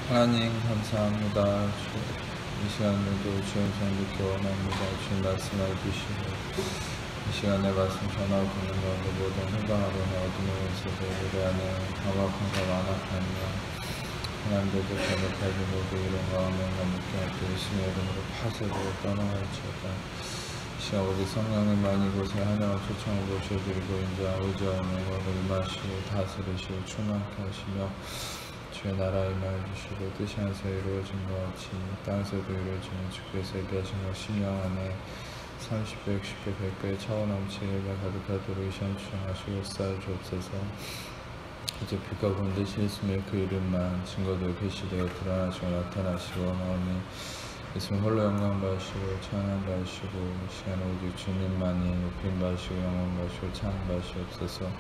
하나님 감사합니다. 이 시간에도 주의 성도께 원합니다. 주의 말씀을 주시고 이 시간에 말씀 전하고 있는 가운데 모든 해방하려는 어둠에서도 우리 안에 강박함과 완악함과 하나님께서 잘못하지 모두 이런 가운데 남게 할 때 예수님의 이름으로 파쇄되고 떠나갈지어다. 이 시간 우리 성령님만 이곳에 하나와 초청을 모셔드리고 인자 의지와 영광을 임하시고 다스리시고 충만케 하시며 주의 나라의 임하여 주시고 뜻이 하늘에서 이루어진 것 같이 땅에서도 이루어지는 주께서 얘기하신 것 심령 안에 30배, 60배, 100배 차고 넘치게 가득하도록 이 시간 주장하시고 쌀 주옵소서. 이제 빛과 본듯이 예수님의 그 이름만 증거되어 계시되어 드러나시고 나타나시고 나오니 예수님 홀로 영광 받으시고 찬양 받으시고 이 시간에 오직 주님만이 높임 받으시고 영광 받으시고 찬양 받으시옵소서.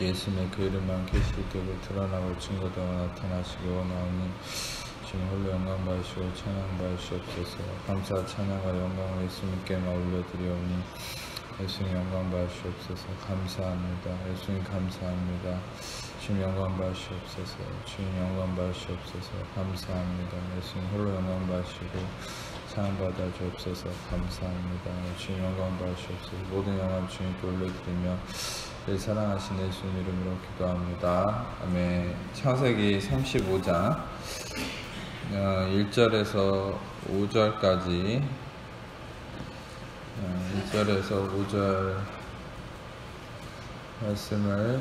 예수님의 그 이름만 계시되고 드러나고 증거되어 나타나시고 나오니 주님 홀로 영광 받으시고 찬양 받으시옵소서. 감사 찬양과 영광을 예수님께만 올려드리오니 예수님 영광 받으시옵소서. 감사합니다. 예수님 감사합니다. 주님 영광 받으시옵소서. 주님 영광 받으시옵소서. 감사합니다. 예수님 홀로 영광 받으시고 찬양 받아 주옵소서. 감사합니다. 주님 영광 받으시옵소서. 모든 영광 주님께 올려드리며 사랑하신 예수님 이름으로 기도합니다. 아멘. 창세기 35장 1절에서 5절까지 1절에서 5절 말씀을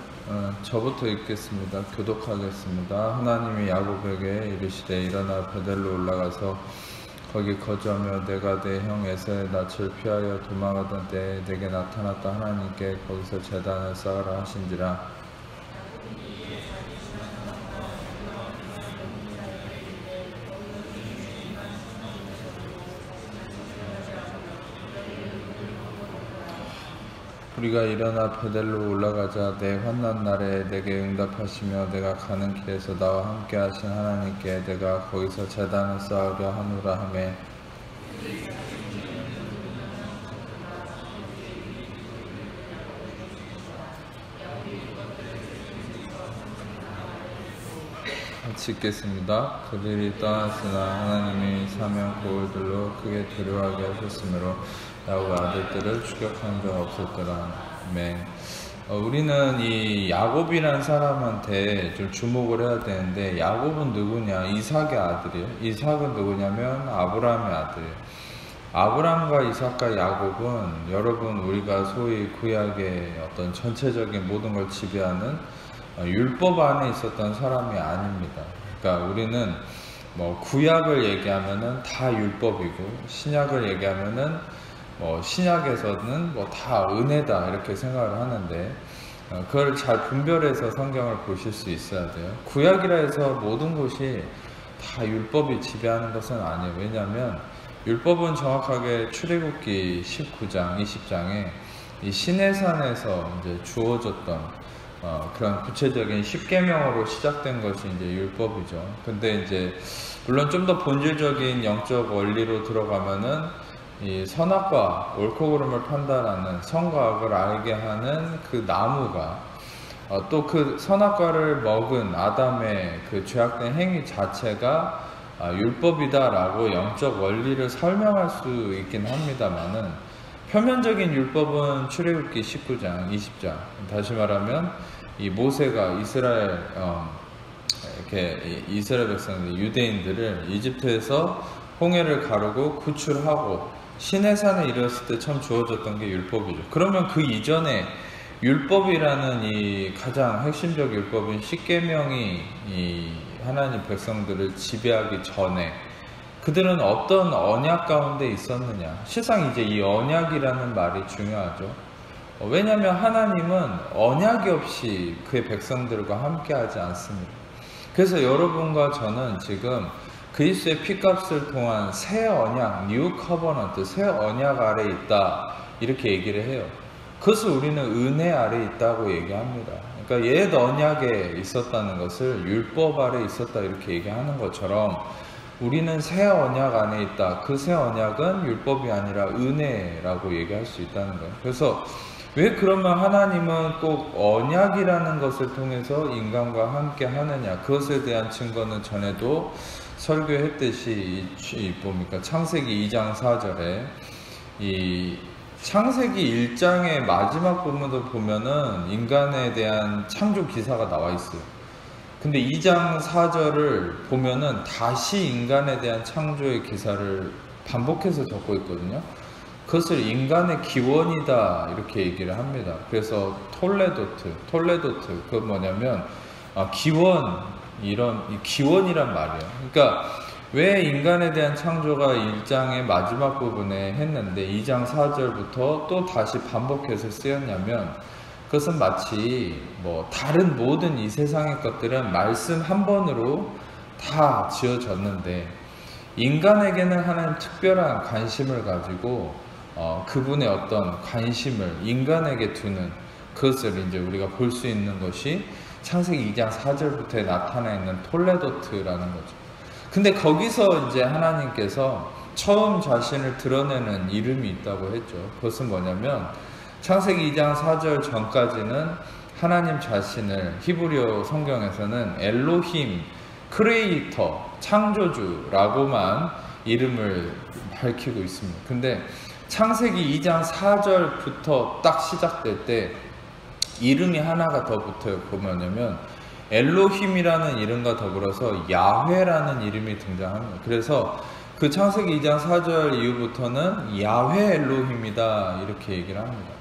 저부터 읽겠습니다. 교독하겠습니다. 하나님이 야곱에게 이르시되 일어나 베델로 올라가서 거기 거주하며 내가 내 형 에서의 낯을 피하여 도망하던 때에 내게 나타났다 하나님께 거기서 제단을 쌓으라 하신지라. 우리가 일어나 베델로 올라가자 내 환난 날에 내게 응답하시며 내가 가는 길에서 나와 함께 하신 하나님께 내가 거기서 제단을 쌓으려 하노라 하매 같이 읽겠습니다. 그들이 떠났으나 하나님이 사면 고울들로 크게 두려워하게 하셨으므로 야곱 아들들을 추격한 적 없었더라. 아멘. 우리는 이 야곱이라는 사람한테 좀 주목을 해야 되는데 야곱은 누구냐? 이삭의 아들이에요. 이삭은 누구냐면 아브라함의 아들이에요. 아브라함과 이삭과 야곱은 여러분 우리가 소위 구약의 어떤 전체적인 모든 걸 지배하는 율법 안에 있었던 사람이 아닙니다. 그러니까 우리는 뭐 구약을 얘기하면은 다 율법이고 신약을 얘기하면은 신약에서는 뭐 다 은혜다 이렇게 생각을 하는데 그걸 잘 분별해서 성경을 보실 수 있어야 돼요. 구약이라 해서 모든 것이 다 율법이 지배하는 것은 아니에요. 왜냐하면 율법은 정확하게 출애굽기 19장, 20장에 이 시내산에서 이제 주어졌던 그런 구체적인 10계명으로 시작된 것이 이제 율법이죠. 근데 이제 물론 좀 더 본질적인 영적 원리로 들어가면은 이 선악과 옳고 그름을 판단하는 선과 악을 알게 하는 그 나무가 또 그 선악과를 먹은 아담의 그 죄악된 행위 자체가 율법이다라고 영적 원리를 설명할 수 있긴 합니다만은 표면적인 율법은 출애굽기 19장, 20장. 다시 말하면 이 모세가 이스라엘 백성들, 유대인들을 이집트에서 홍해를 가르고 구출하고 시내산에 이르렀을 때 처음 주어졌던 게 율법이죠. 그러면 그 이전에 율법이라는 이 가장 핵심적 율법인 10계명이 이 하나님 백성들을 지배하기 전에 그들은 어떤 언약 가운데 있었느냐. 실상 이제 이 언약이라는 말이 중요하죠. 왜냐하면 하나님은 언약이 없이 그의 백성들과 함께 하지 않습니다. 그래서 여러분과 저는 지금 그리스도의 피값을 통한 새 언약, 뉴 커버넌트, 새 언약 아래 있다 이렇게 얘기를 해요. 그것을 우리는 은혜 아래 있다고 얘기합니다. 그러니까 옛 언약에 있었다는 것을 율법 아래 있었다 이렇게 얘기하는 것처럼 우리는 새 언약 안에 있다. 그 새 언약은 율법이 아니라 은혜라고 얘기할 수 있다는 거예요. 그래서 왜 그러면 하나님은 꼭 언약이라는 것을 통해서 인간과 함께 하느냐? 그것에 대한 증거는 전에도 설교했듯이 뭡니까? 창세기 2장 4절에 이 창세기 1장의 마지막 부분도 보면은 인간에 대한 창조 기사가 나와 있어요. 근데 2장 4절을 보면은 다시 인간에 대한 창조의 기사를 반복해서 적고 있거든요. 그것을 인간의 기원이다 이렇게 얘기를 합니다. 그래서 톨레도트 그건 뭐냐면 기원, 이런 기원이란 말이에요. 그러니까 왜 인간에 대한 창조가 1장의 마지막 부분에 했는데 2장 4절부터 또 다시 반복해서 쓰였냐면, 그것은 마치 뭐 다른 모든 이 세상의 것들은 말씀 한 번으로 다 지어졌는데 인간에게는 하나님 특별한 관심을 가지고 그분의 어떤 관심을 인간에게 두는 그것을 이제 우리가 볼 수 있는 것이 창세기 2장 4절부터에 나타나 있는 톨레도트라는 거죠. 근데 거기서 이제 하나님께서 처음 자신을 드러내는 이름이 있다고 했죠. 그것은 뭐냐면 창세기 2장 4절 전까지는 하나님 자신을 히브리어 성경에서는 엘로힘, 크리에이터, 창조주라고만 이름을 밝히고 있습니다. 근데 창세기 2장 4절부터 딱 시작될 때 이름이 하나가 더 붙어요. 뭐냐면 엘로힘이라는 이름과 더불어서 야훼라는 이름이 등장합니다. 그래서 그 창세기 2장 4절 이후부터는 야훼 엘로힘이다 이렇게 얘기를 합니다.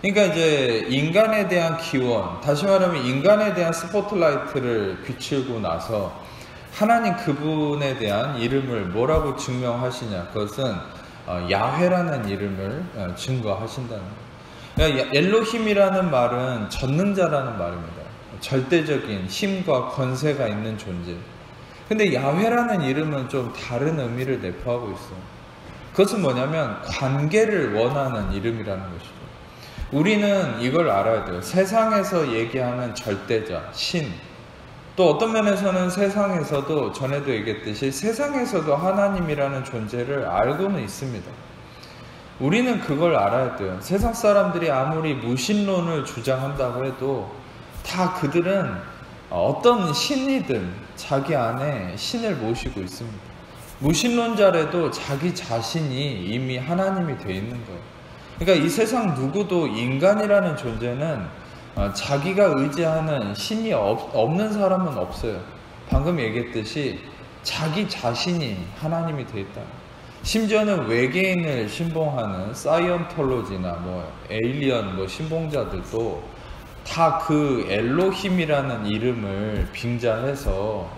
그러니까 이제 인간에 대한 기원, 다시 말하면 인간에 대한 스포트라이트를 비추고 나서 하나님 그분에 대한 이름을 뭐라고 증명하시냐, 그것은 야훼라는 이름을 증거하신다는 거예요. 그러니까 엘로힘이라는 말은 전능자라는 말입니다. 절대적인 힘과 권세가 있는 존재. 근데 야훼라는 이름은 좀 다른 의미를 내포하고 있어요. 그것은 뭐냐면 관계를 원하는 이름이라는 것이죠. 우리는 이걸 알아야 돼요. 세상에서 얘기하는 절대자, 신, 또 어떤 면에서는 세상에서도 전에도 얘기했듯이 세상에서도 하나님이라는 존재를 알고는 있습니다. 우리는 그걸 알아야 돼요. 세상 사람들이 아무리 무신론을 주장한다고 해도 다 그들은 어떤 신이든 자기 안에 신을 모시고 있습니다. 무신론자라도 자기 자신이 이미 하나님이 되어 있는 거예요. 그러니까 이 세상 누구도 인간이라는 존재는 자기가 의지하는 신이 없는 사람은 없어요. 방금 얘기했듯이 자기 자신이 하나님이 되어 있다. 심지어는 외계인을 신봉하는 사이언톨로지나 에일리언 신봉자들도 다 그 엘로힘이라는 이름을 빙자해서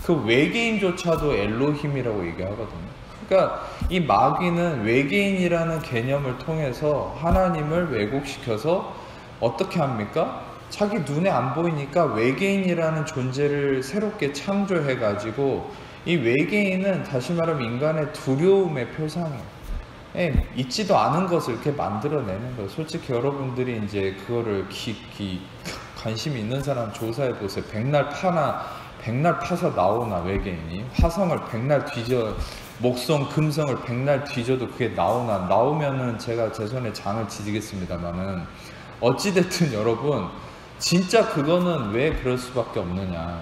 그 외계인조차도 엘로힘이라고 얘기하거든요. 그러니까 이 마귀는 외계인이라는 개념을 통해서 하나님을 왜곡시켜서 어떻게 합니까? 자기 눈에 안 보이니까 외계인이라는 존재를 새롭게 창조해가지고 이 외계인은 다시 말하면 인간의 두려움의 표상이에요. 있지도 않은 것을 이렇게 만들어내는 거예요. 솔직히 여러분들이 이제 그거를 관심이 있는 사람 조사해 보세요. 백날 파서 나오나 외계인이? 화성을 백날 뒤져, 목성, 금성을 백날 뒤져도 그게 나오면은 제가 제 손에 장을 지지겠습니다만은 어찌됐든 여러분, 진짜 그거는 왜 그럴 수밖에 없느냐.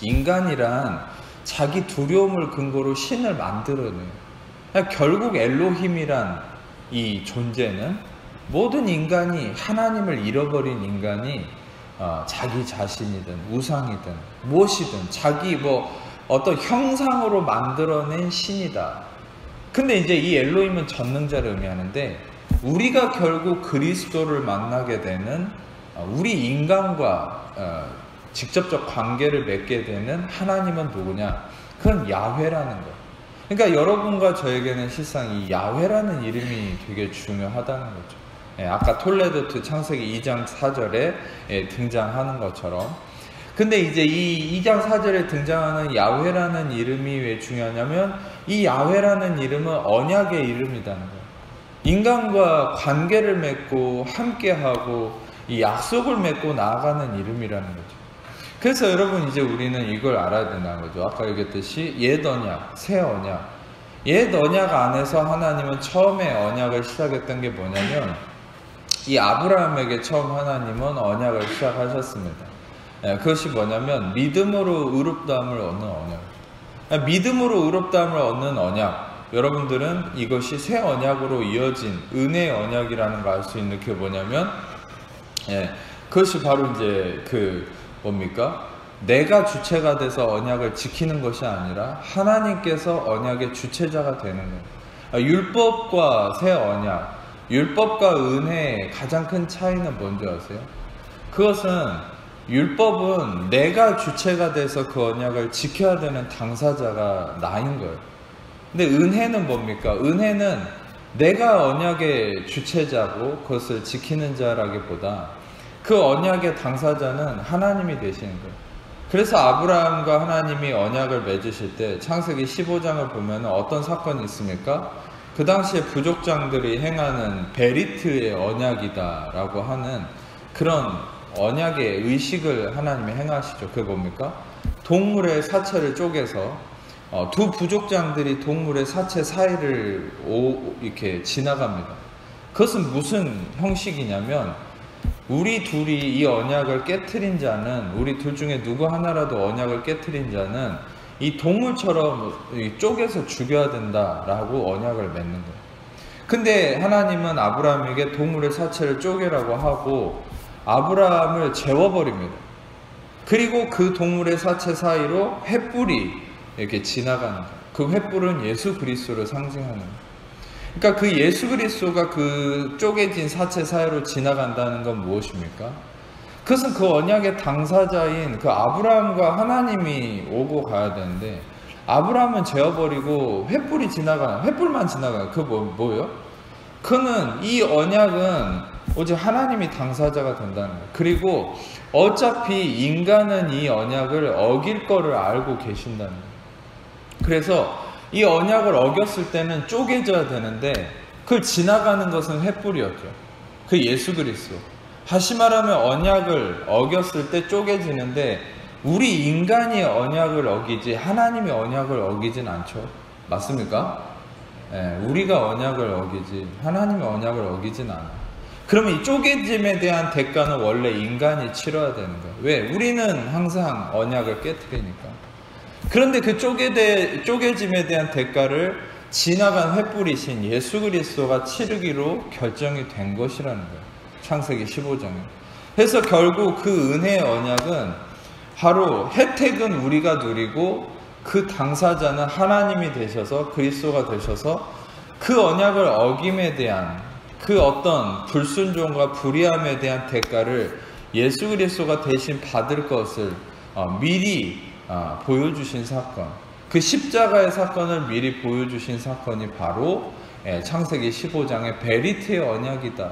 인간이란 자기 두려움을 근거로 신을 만들어내요. 결국 엘로힘이란 이 존재는 모든 인간이, 하나님을 잃어버린 인간이 자기 자신이든 우상이든 무엇이든 자기 어떤 형상으로 만들어낸 신이다. 근데 이제 이 엘로힘은 전능자를 의미하는데, 우리가 결국 그리스도를 만나게 되는, 우리 인간과 직접적 관계를 맺게 되는 하나님은 누구냐? 그건 야훼라는 거. 그러니까 여러분과 저에게는 실상 이 야훼라는 이름이 되게 중요하다는 거죠. 아까 톨레도트 창세기 2장 4절에 등장하는 것처럼. 근데 이제 이 2장 4절에 등장하는 야훼라는 이름이 왜 중요하냐면, 이 야훼라는 이름은 언약의 이름이라는 거예요. 인간과 관계를 맺고 함께하고 이 약속을 맺고 나아가는 이름이라는 거죠. 그래서 여러분, 이제 우리는 이걸 알아야 된다는 거죠. 아까 얘기했듯이 옛 언약, 새 언약. 옛 언약 안에서 하나님은 처음에 언약을 시작했던 게 뭐냐면, 이 아브라함에게 처음 하나님은 언약을 시작하셨습니다. 그것이 뭐냐면 믿음으로 의롭다함을 얻는 언약. 믿음으로 의롭다함을 얻는 언약. 여러분들은 이것이 새 언약으로 이어진 은혜의 언약이라는 걸 알 수 있는 게 뭐냐면, 그것이 바로 이제 뭡니까? 내가 주체가 돼서 언약을 지키는 것이 아니라 하나님께서 언약의 주체자가 되는 거예요. 율법과 새 언약, 율법과 은혜의 가장 큰 차이는 뭔지 아세요? 그것은 율법은 내가 주체가 돼서 그 언약을 지켜야 되는 당사자가 나인 거예요. 근데 은혜는 뭡니까? 은혜는 내가 언약의 주체자고 그것을 지키는 자라기보다 그 언약의 당사자는 하나님이 되시는 거예요. 그래서 아브라함과 하나님이 언약을 맺으실 때 창세기 15장을 보면 어떤 사건이 있습니까? 그 당시에 부족장들이 행하는 베리트의 언약이다 라고 하는 그런 언약의 의식을 하나님이 행하시죠. 그게 뭡니까? 동물의 사체를 쪼개서 두 부족장들이 동물의 사체 사이를 이렇게 지나갑니다. 그것은 무슨 형식이냐면, 우리 둘이 이 언약을 깨트린 자는, 우리 둘 중에 누구 하나라도 언약을 깨트린 자는 이 동물처럼 쪼개서 죽여야 된다라고 언약을 맺는 거예요. 근데 하나님은 아브라함에게 동물의 사체를 쪼개라고 하고 아브라함을 재워버립니다. 그리고 그 동물의 사체 사이로 횃불이 이렇게 지나가는 거예요. 그 횃불은 예수 그리스도를 상징하는 거예요. 그러니까 그 예수 그리스도가 그 쪼개진 사체 사이로 지나간다는 건 무엇입니까? 그것은 그 언약의 당사자인 그 아브라함과 하나님이 오고 가야 되는데, 아브라함은 재워버리고 횃불만 지나가요. 그거 뭐예요? 그는 이 언약은 오직 하나님이 당사자가 된다는 거예요. 그리고 어차피 인간은 이 언약을 어길 거를 알고 계신다는 거예요. 그래서 이 언약을 어겼을 때는 쪼개져야 되는데 그걸 지나가는 것은 횃불이었죠. 그 예수 그리스도. 다시 말하면 언약을 어겼을 때 쪼개지는데 우리 인간이 언약을 어기지 하나님이 언약을 어기진 않죠. 맞습니까? 우리가 언약을 어기지 하나님이 언약을 어기진 않아. 그러면 이 쪼개짐에 대한 대가는 원래 인간이 치러야 되는 거예요. 왜? 우리는 항상 언약을 깨트리니까. 그런데 그 쪼개짐에 대한 대가를 지나간 횃불이신 예수 그리스도가 치르기로 결정이 된 것이라는 거예요. 창세기 15장에. 그래서 결국 그 은혜의 언약은 바로 혜택은 우리가 누리고 그 당사자는 하나님이 되셔서 그리스도가 되셔서 그 언약을 어김에 대한 그 어떤 불순종과 불의함에 대한 대가를 예수 그리스도가 대신 받을 것을 미리 보여주신 사건, 그 십자가의 사건을 미리 보여주신 사건이 바로 창세기 15장의 베리트의 언약이다.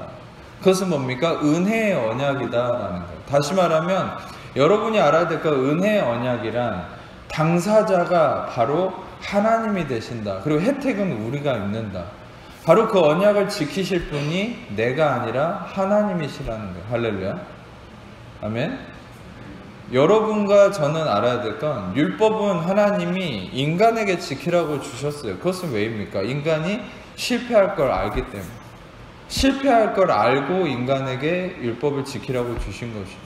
그것은 뭡니까? 은혜의 언약이다라는 거예요. 다시 말하면 여러분이 알아야 될 거, 은혜의 언약이란 당사자가 바로 하나님이 되신다. 그리고 혜택은 우리가 입는다. 바로 그 언약을 지키실 분이 내가 아니라 하나님이시라는 거예요. 할렐루야. 아멘. 여러분과 저는 알아야 될 건, 율법은 하나님이 인간에게 지키라고 주셨어요. 그것은 왜입니까? 인간이 실패할 걸 알기 때문에. 실패할 걸 알고 인간에게 율법을 지키라고 주신 것이죠.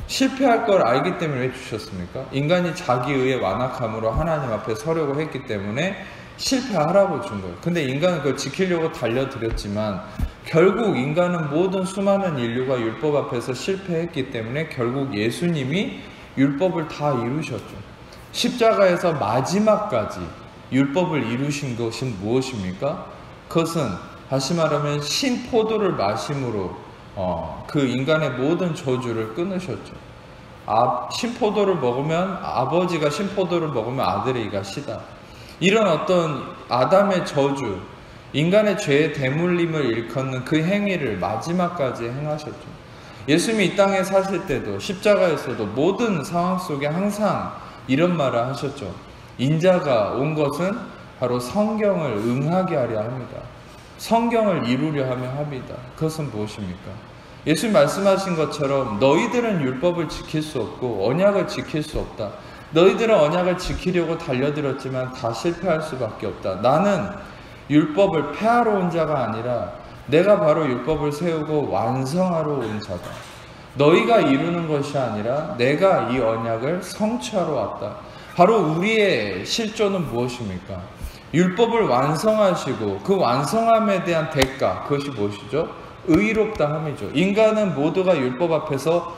실패할 걸 알기 때문에 왜 주셨습니까? 인간이 자기의의 완악함으로 하나님 앞에 서려고 했기 때문에 실패하라고 준 거예요. 근데 인간은 그걸 지키려고 달려들였지만 결국 인간은 모든 수많은 인류가 율법 앞에서 실패했기 때문에 결국 예수님이 율법을 다 이루셨죠. 십자가에서 마지막까지 율법을 이루신 것은 무엇입니까? 그것은 다시 말하면 신포도를 마심으로 그 인간의 모든 저주를 끊으셨죠. 신포도를 먹으면 아버지가 신포도를 먹으면 아들에게 시다. 이런 어떤 아담의 저주, 인간의 죄의 대물림을 일컫는 그 행위를 마지막까지 행하셨죠. 예수님이 이 땅에 사실 때도 십자가에서도 모든 상황 속에 항상 이런 말을 하셨죠. 인자가 온 것은 바로 성경을 응하게 하려 합니다. 성경을 이루려 하며 합니다. 그것은 무엇입니까? 예수님 말씀하신 것처럼 너희들은 율법을 지킬 수 없고 언약을 지킬 수 없다. 너희들은 언약을 지키려고 달려들었지만 다 실패할 수밖에 없다. 나는 율법을 폐하러 온 자가 아니라 내가 바로 율법을 세우고 완성하러 온 자다. 너희가 이루는 것이 아니라 내가 이 언약을 성취하러 왔다. 바로 우리의 실존은 무엇입니까? 율법을 완성하시고 그 완성함에 대한 대가, 그것이 무엇이죠? 의롭다 함이죠. 인간은 모두가 율법 앞에서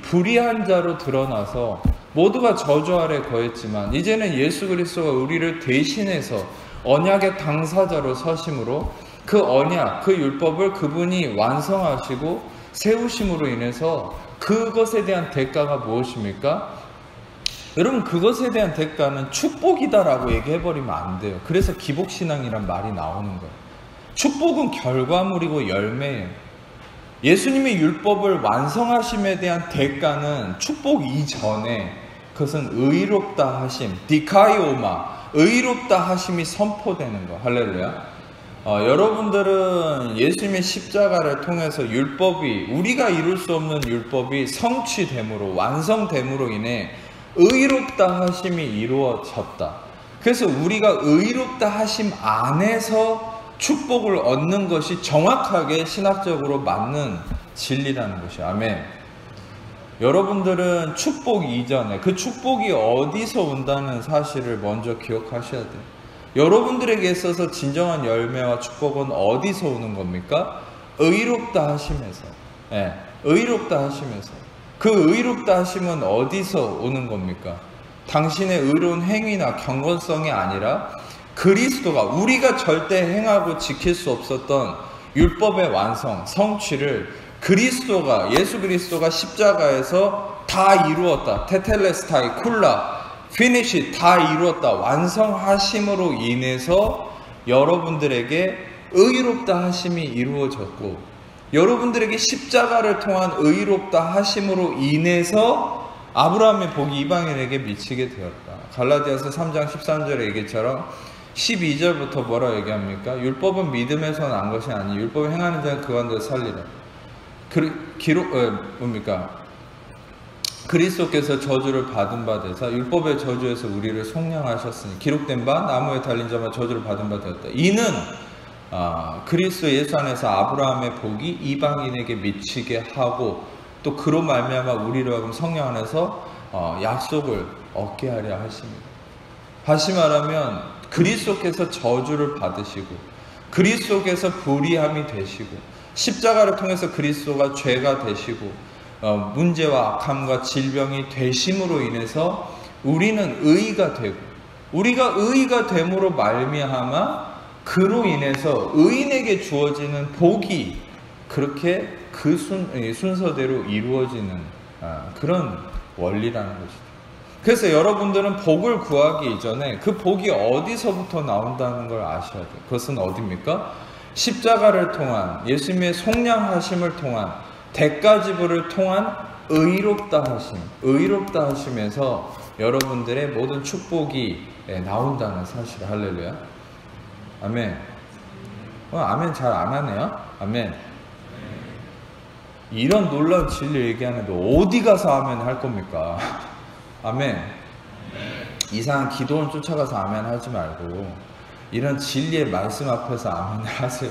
불의한 자로 드러나서 모두가 저주 아래 거했지만 이제는 예수 그리스도가 우리를 대신해서 언약의 당사자로 서심으로 그 언약, 그 율법을 그분이 완성하시고 세우심으로 인해서 그것에 대한 대가가 무엇입니까? 여러분, 그것에 대한 대가는 축복이다라고 얘기해버리면 안 돼요. 그래서 기복신앙이란 말이 나오는 거예요. 축복은 결과물이고 열매예요. 예수님이 율법을 완성하심에 대한 대가는 축복 이전에 그것은 의롭다 하심, 디카이오마, 의롭다 하심이 선포되는 거. 할렐루야. 여러분들은 예수님의 십자가를 통해서 율법이, 우리가 이룰 수 없는 율법이 성취됨으로, 완성됨으로 인해 의롭다 하심이 이루어졌다. 그래서 우리가 의롭다 하심 안에서 축복을 얻는 것이 정확하게 신학적으로 맞는 진리라는 것이에요. 아멘. 여러분들은 축복 이전에 그 축복이 어디서 온다는 사실을 먼저 기억하셔야 돼요. 여러분들에게 있어서 진정한 열매와 축복은 어디서 오는 겁니까? 의롭다 하심에서. 예, 의롭다 하심에서. 그 의롭다 하심은 어디서 오는 겁니까? 당신의 의로운 행위나 경건성이 아니라 그리스도가, 우리가 절대 행하고 지킬 수 없었던 율법의 완성, 성취를 그리스도가, 예수 그리스도가 십자가에서 다 이루었다. 테텔레스타이 쿨라 피니시 다 이루었다. 완성하심으로 인해서 여러분들에게 의롭다 하심이 이루어졌고, 여러분들에게 십자가를 통한 의롭다 하심으로 인해서 아브라함의 복이 이방인에게 미치게 되었다. 갈라디아서 3장 13절의 얘기처럼 12절부터 뭐라고 얘기합니까? 율법은 믿음에서 난 것이 아니 율법을 행하는 자는 그 가운데 살리라. 뭡니까? 그리스도께서 저주를 받은 바 되사 율법의 저주에서 우리를 속량하셨으니 기록된 바 나무에 달린 자만 저주를 받은 바 되었다. 이는 그리스도 예수 안에서 아브라함의 복이 이방인에게 미치게 하고 또 그로 말미암아 우리로 하여금 성령 안에서 약속을 얻게 하려 하십니다. 다시 말하면 그리스도께서 저주를 받으시고 그리스도께서 불의함이 되시고 십자가를 통해서 그리스도가 죄가 되시고 문제와 악함과 질병이 되심으로 인해서 우리는 의가 되고, 우리가 의가 됨으로 말미암아 그로 인해서 의인에게 주어지는 복이 그렇게 그 순서대로 이루어지는 그런 원리라는 것이죠. 그래서 여러분들은 복을 구하기 이전에 그 복이 어디서부터 나온다는 걸 아셔야 돼요. 그것은 어디입니까? 십자가를 통한, 예수님의 속량하심을 통한, 대가지불을 통한 의롭다 하심, 의롭다 하심에서 여러분들의 모든 축복이 나온다는 사실. 할렐루야. 아멘. 아멘 잘 안 하네요. 아멘. 이런 놀라운 진리 얘기하는데 어디 가서 아멘 할 겁니까? 아멘. 이상한 기도원 쫓아가서 아멘 하지 말고 이런 진리의 말씀 앞에서 아멘 하세요.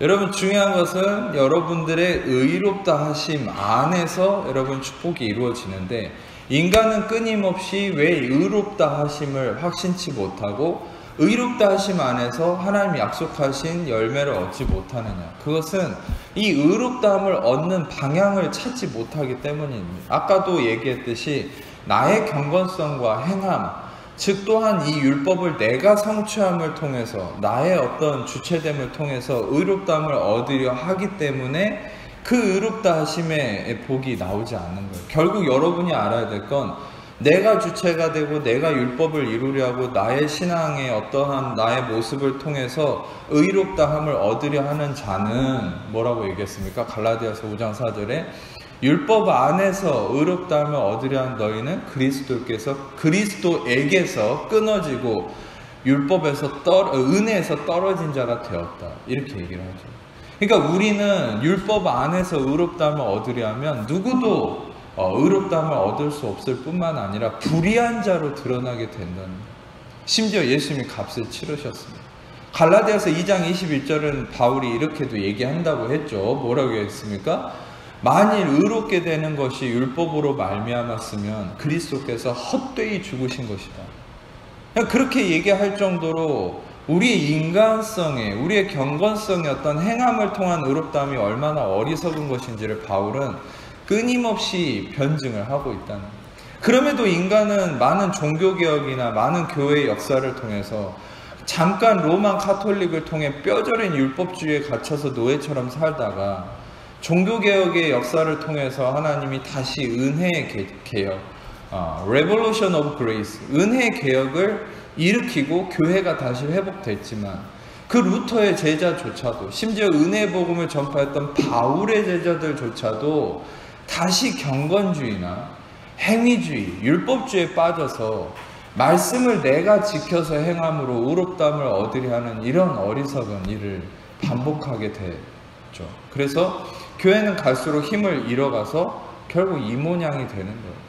여러분, 중요한 것은 여러분들의 의롭다 하심 안에서 여러분 축복이 이루어지는데, 인간은 끊임없이 왜 의롭다 하심을 확신치 못하고 의롭다 하심 안에서 하나님이 약속하신 열매를 얻지 못하느냐? 그것은 이 의롭다함을 얻는 방향을 찾지 못하기 때문입니다. 아까도 얘기했듯이 나의 경건성과 행함, 즉 또한 이 율법을 내가 성취함을 통해서 나의 어떤 주체됨을 통해서 의롭다함을 얻으려 하기 때문에 그 의롭다 하심의 복이 나오지 않는 거예요. 결국 여러분이 알아야 될 건 내가 주체가 되고 내가 율법을 이루려 하고 나의 신앙의 어떠한 나의 모습을 통해서 의롭다함을 얻으려 하는 자는 뭐라고 얘기했습니까? 갈라디아서 5장 4절에 율법 안에서 의롭다함을 얻으려 한 너희는 그리스도에게서 끊어지고 율법에서 은혜에서 떨어진 자가 되었다. 이렇게 얘기를 하죠. 그러니까 우리는 율법 안에서 의롭다함을 얻으려 하면 누구도 의롭다함을 얻을 수 없을 뿐만 아니라 불의한 자로 드러나게 된다는 거예요. 심지어 예수님이 값을 치르셨습니다. 갈라디아서 2장 21절은 바울이 이렇게도 얘기한다고 했죠. 뭐라고 했습니까? 만일 의롭게 되는 것이 율법으로 말미암았으면 그리스도께서 헛되이 죽으신 것이다. 그렇게 얘기할 정도로 우리의 인간성에, 우리의 경건성에 어떤 행함을 통한 의롭다함이 얼마나 어리석은 것인지를 바울은 끊임없이 변증을 하고 있다는 거예요. 그럼에도 인간은 많은 종교개혁이나 많은 교회의 역사를 통해서 잠깐 로만 카톨릭을 통해 뼈저린 율법주의에 갇혀서 노예처럼 살다가 종교개혁의 역사를 통해서 하나님이 다시 은혜의 개혁, Revolution of Grace, 은혜의 개혁을 일으키고 교회가 다시 회복됐지만 그 루터의 제자조차도, 심지어 은혜의 복음을 전파했던 바울의 제자들조차도 다시 경건주의나 행위주의, 율법주의에 빠져서 말씀을 내가 지켜서 행함으로 의롭다함을 얻으려 하는 이런 어리석은 일을 반복하게 됐죠. 그래서 교회는 갈수록 힘을 잃어가서 결국 이 모양이 되는 거예요.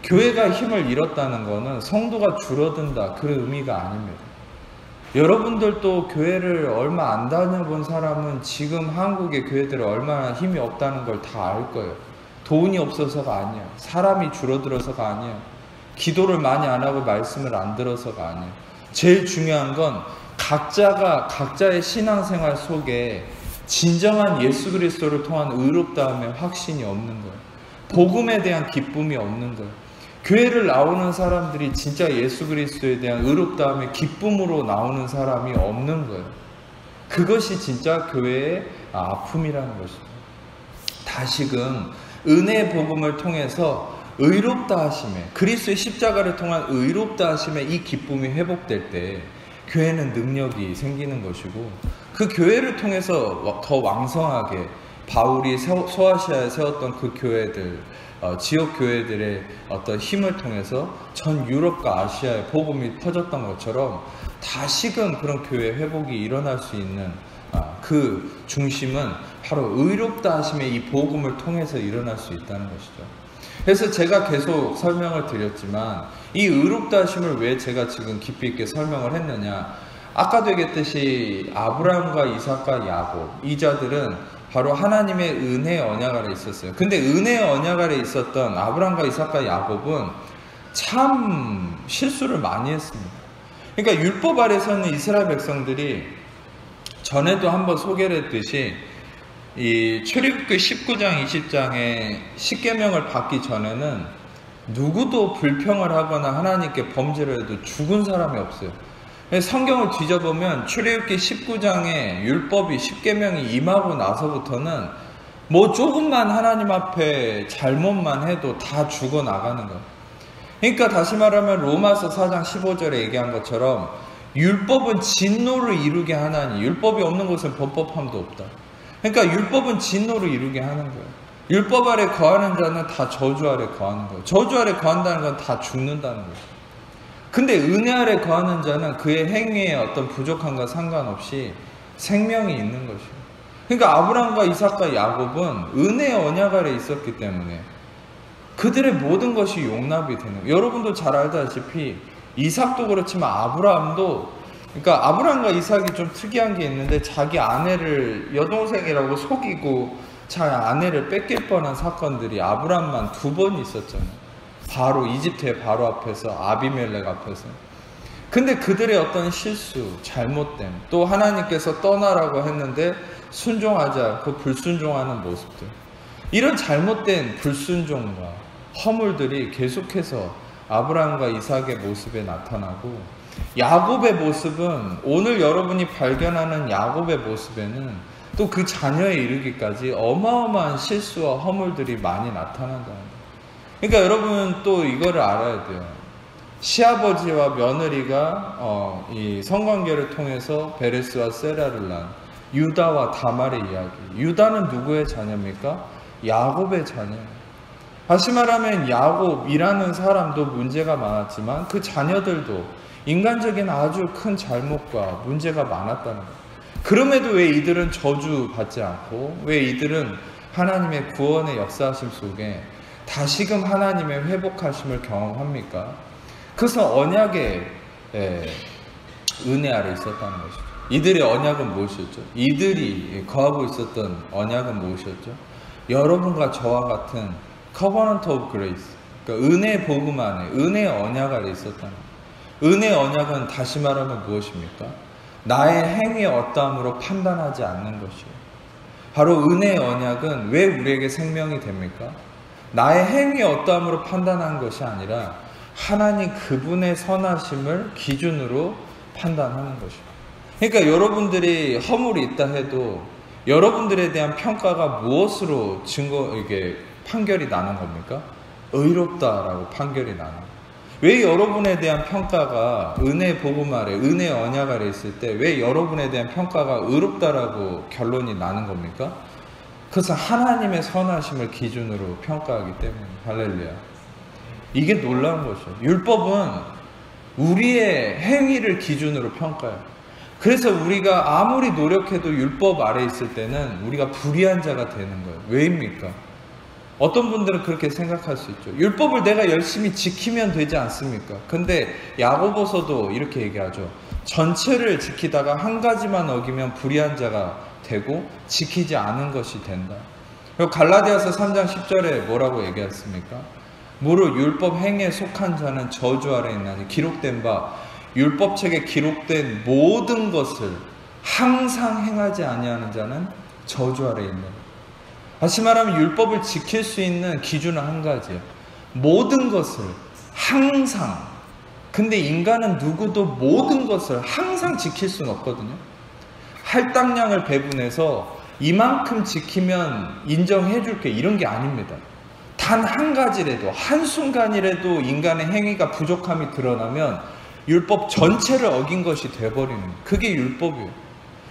교회가 힘을 잃었다는 것은 성도가 줄어든다, 그런 의미가 아닙니다. 여러분들도 교회를 얼마 안 다녀본 사람은 지금 한국의 교회들이 얼마나 힘이 없다는 걸 다 알 거예요. 돈이 없어서가 아니야. 사람이 줄어들어서가 아니야. 기도를 많이 안 하고 말씀을 안 들어서가 아니야. 제일 중요한 건 각자가 각자의 신앙생활 속에 진정한 예수 그리스도를 통한 의롭다함의 확신이 없는 거예요. 복음에 대한 기쁨이 없는 거예요. 교회를 나오는 사람들이 진짜 예수 그리스도에 대한 의롭다함의 기쁨으로 나오는 사람이 없는 거예요. 그것이 진짜 교회의 아픔이라는 것입니다. 다시금 은혜의 복음을 통해서 의롭다 하심에, 그리스도의 십자가를 통한 의롭다 하심에 이 기쁨이 회복될 때 교회는 능력이 생기는 것이고, 그 교회를 통해서 더 왕성하게 바울이 소아시아에 세웠던 그 교회들, 지역 교회들의 어떤 힘을 통해서 전 유럽과 아시아에 복음이 퍼졌던 것처럼 다시금 그런 교회 회복이 일어날 수 있는 그 중심은 바로 의롭다 하심의 이 복음을 통해서 일어날 수 있다는 것이죠. 그래서 제가 계속 설명을 드렸지만 이 의롭다 하심을 왜 제가 지금 깊이 있게 설명을 했느냐, 아까도 얘기했듯이 아브라함과 이삭과 야곱, 이 자들은 바로 하나님의 은혜의 언약 아래 있었어요. 근데 은혜의 언약 아래 있었던 아브라함과 이삭과 야곱은 참 실수를 많이 했습니다. 그러니까 율법 아래서는 이스라엘 백성들이 전에도 한번 소개를 했듯이 이 출애굽기 19장 20장에 십계명을 받기 전에는 누구도 불평을 하거나 하나님께 범죄를 해도 죽은 사람이 없어요. 성경을 뒤져보면 출애굽기 19장에 율법이 십계명이 임하고 나서부터는 뭐 조금만 하나님 앞에 잘못만 해도 다 죽어나가는 거예요. 그러니까 다시 말하면 로마서 4장 15절에 얘기한 것처럼 율법은 진노를 이루게 하나니 율법이 없는 곳은 범법함도 없다. 그러니까 율법은 진노를 이루게 하는 거예요. 율법 아래 거하는 자는 다 저주 아래 거하는 거예요. 저주 아래 거한다는 건 다 죽는다는 거예요. 근데 은혜 아래 거하는 자는 그의 행위에 어떤 부족함과 상관없이 생명이 있는 것이에요. 그러니까 아브라함과 이삭과 야곱은 은혜의 언약 아래 있었기 때문에 그들의 모든 것이 용납이 되는 거예요. 여러분도 잘 알다시피 이삭도 그렇지만 아브라함도, 그러니까 아브라함과 이삭이 좀 특이한 게 있는데 자기 아내를 여동생이라고 속이고 자기 아내를 뺏길 뻔한 사건들이 아브라함만 2번 있었잖아요. 바로 이집트의 바로 앞에서, 아비멜렉 앞에서. 근데 그들의 어떤 실수, 잘못됨, 또 하나님께서 떠나라고 했는데 순종하지 않고 불순종하는 모습들, 이런 잘못된 불순종과 허물들이 계속해서 아브라함과 이삭의 모습에 나타나고, 야곱의 모습은, 오늘 여러분이 발견하는 야곱의 모습에는 또 그 자녀에 이르기까지 어마어마한 실수와 허물들이 많이 나타난다는 거예요. 그러니까 여러분 또 이거를 알아야 돼요. 시아버지와 며느리가 이 성관계를 통해서 베레스와 세라를 낳은 유다와 다말의 이야기. 유다는 누구의 자녀입니까? 야곱의 자녀예요. 다시 말하면 야곱이라는 사람도 문제가 많았지만 그 자녀들도 인간적인 아주 큰 잘못과 문제가 많았다는 거예요. 그럼에도 왜 이들은 저주받지 않고, 왜 이들은 하나님의 구원의 역사하심 속에 다시금 하나님의 회복하심을 경험합니까? 그것은 언약의 은혜 아래 있었다는 것이죠. 이들의 언약은 무엇이었죠? 이들이 거하고 있었던 언약은 무엇이었죠? 여러분과 저와 같은 Covenant of Grace, 그러니까 은혜의 복음 안에 은혜의 언약 아래 있었다는 거예요. 은혜의 언약은 다시 말하면 무엇입니까? 나의 행위의 어떠함으로 판단하지 않는 것이에요. 바로 은혜의 언약은 왜 우리에게 생명이 됩니까? 나의 행위의 어떠함으로 판단한 것이 아니라 하나님 그분의 선하심을 기준으로 판단하는 것입니다. 그러니까 여러분들이 허물이 있다 해도 여러분들에 대한 평가가 무엇으로 이게 판결이 나는 겁니까? 의롭다라고 판결이 나는 거예요. 왜 여러분에 대한 평가가 은혜 복음 아래, 은혜 언약 아래 있을 때 왜 여러분에 대한 평가가 의롭다라고 결론이 나는 겁니까? 그것은 하나님의 선하심을 기준으로 평가하기 때문에. 할렐루야. 이게 놀라운 것이죠. 율법은 우리의 행위를 기준으로 평가해요. 그래서 우리가 아무리 노력해도 율법 아래 있을 때는 우리가 불의한 자가 되는 거예요. 왜입니까? 어떤 분들은 그렇게 생각할 수 있죠. 율법을 내가 열심히 지키면 되지 않습니까? 근데 야고보서도 이렇게 얘기하죠. 전체를 지키다가 한 가지만 어기면 불의한 자가 되고 지키지 않은 것이 된다. 그리고 갈라디아서 3장 10절에 뭐라고 얘기했습니까? 무릇 율법 행위에 속한 자는 저주 아래 있나니 기록된 바 율법책에 기록된 모든 것을 항상 행하지 아니하는 자는 저주 아래 있는. 다시 말하면 율법을 지킬 수 있는 기준은 한 가지예요. 모든 것을 항상. 근데 인간은 누구도 모든 것을 항상 지킬 수는 없거든요. 할당량을 배분해서 이만큼 지키면 인정해 줄게 이런 게 아닙니다. 단 한 가지라도 한순간이라도 인간의 행위가 부족함이 드러나면 율법 전체를 어긴 것이 돼버리는 거예요. 그게 율법이에요.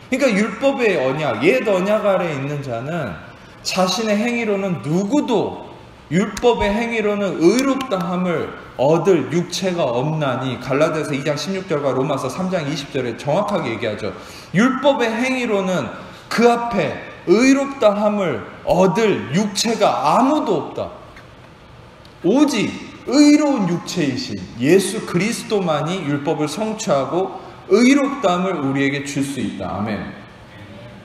그러니까 율법의 언약, 옛 언약 아래 있는 자는 자신의 행위로는 누구도 율법의 행위로는 의롭다함을 얻을 육체가 없나니 갈라디아서 2장 16절과 로마서 3장 20절에 정확하게 얘기하죠. 율법의 행위로는 그 앞에 의롭다함을 얻을 육체가 아무도 없다. 오직 의로운 육체이신 예수 그리스도만이 율법을 성취하고 의롭다함을 우리에게 줄 수 있다. 아멘.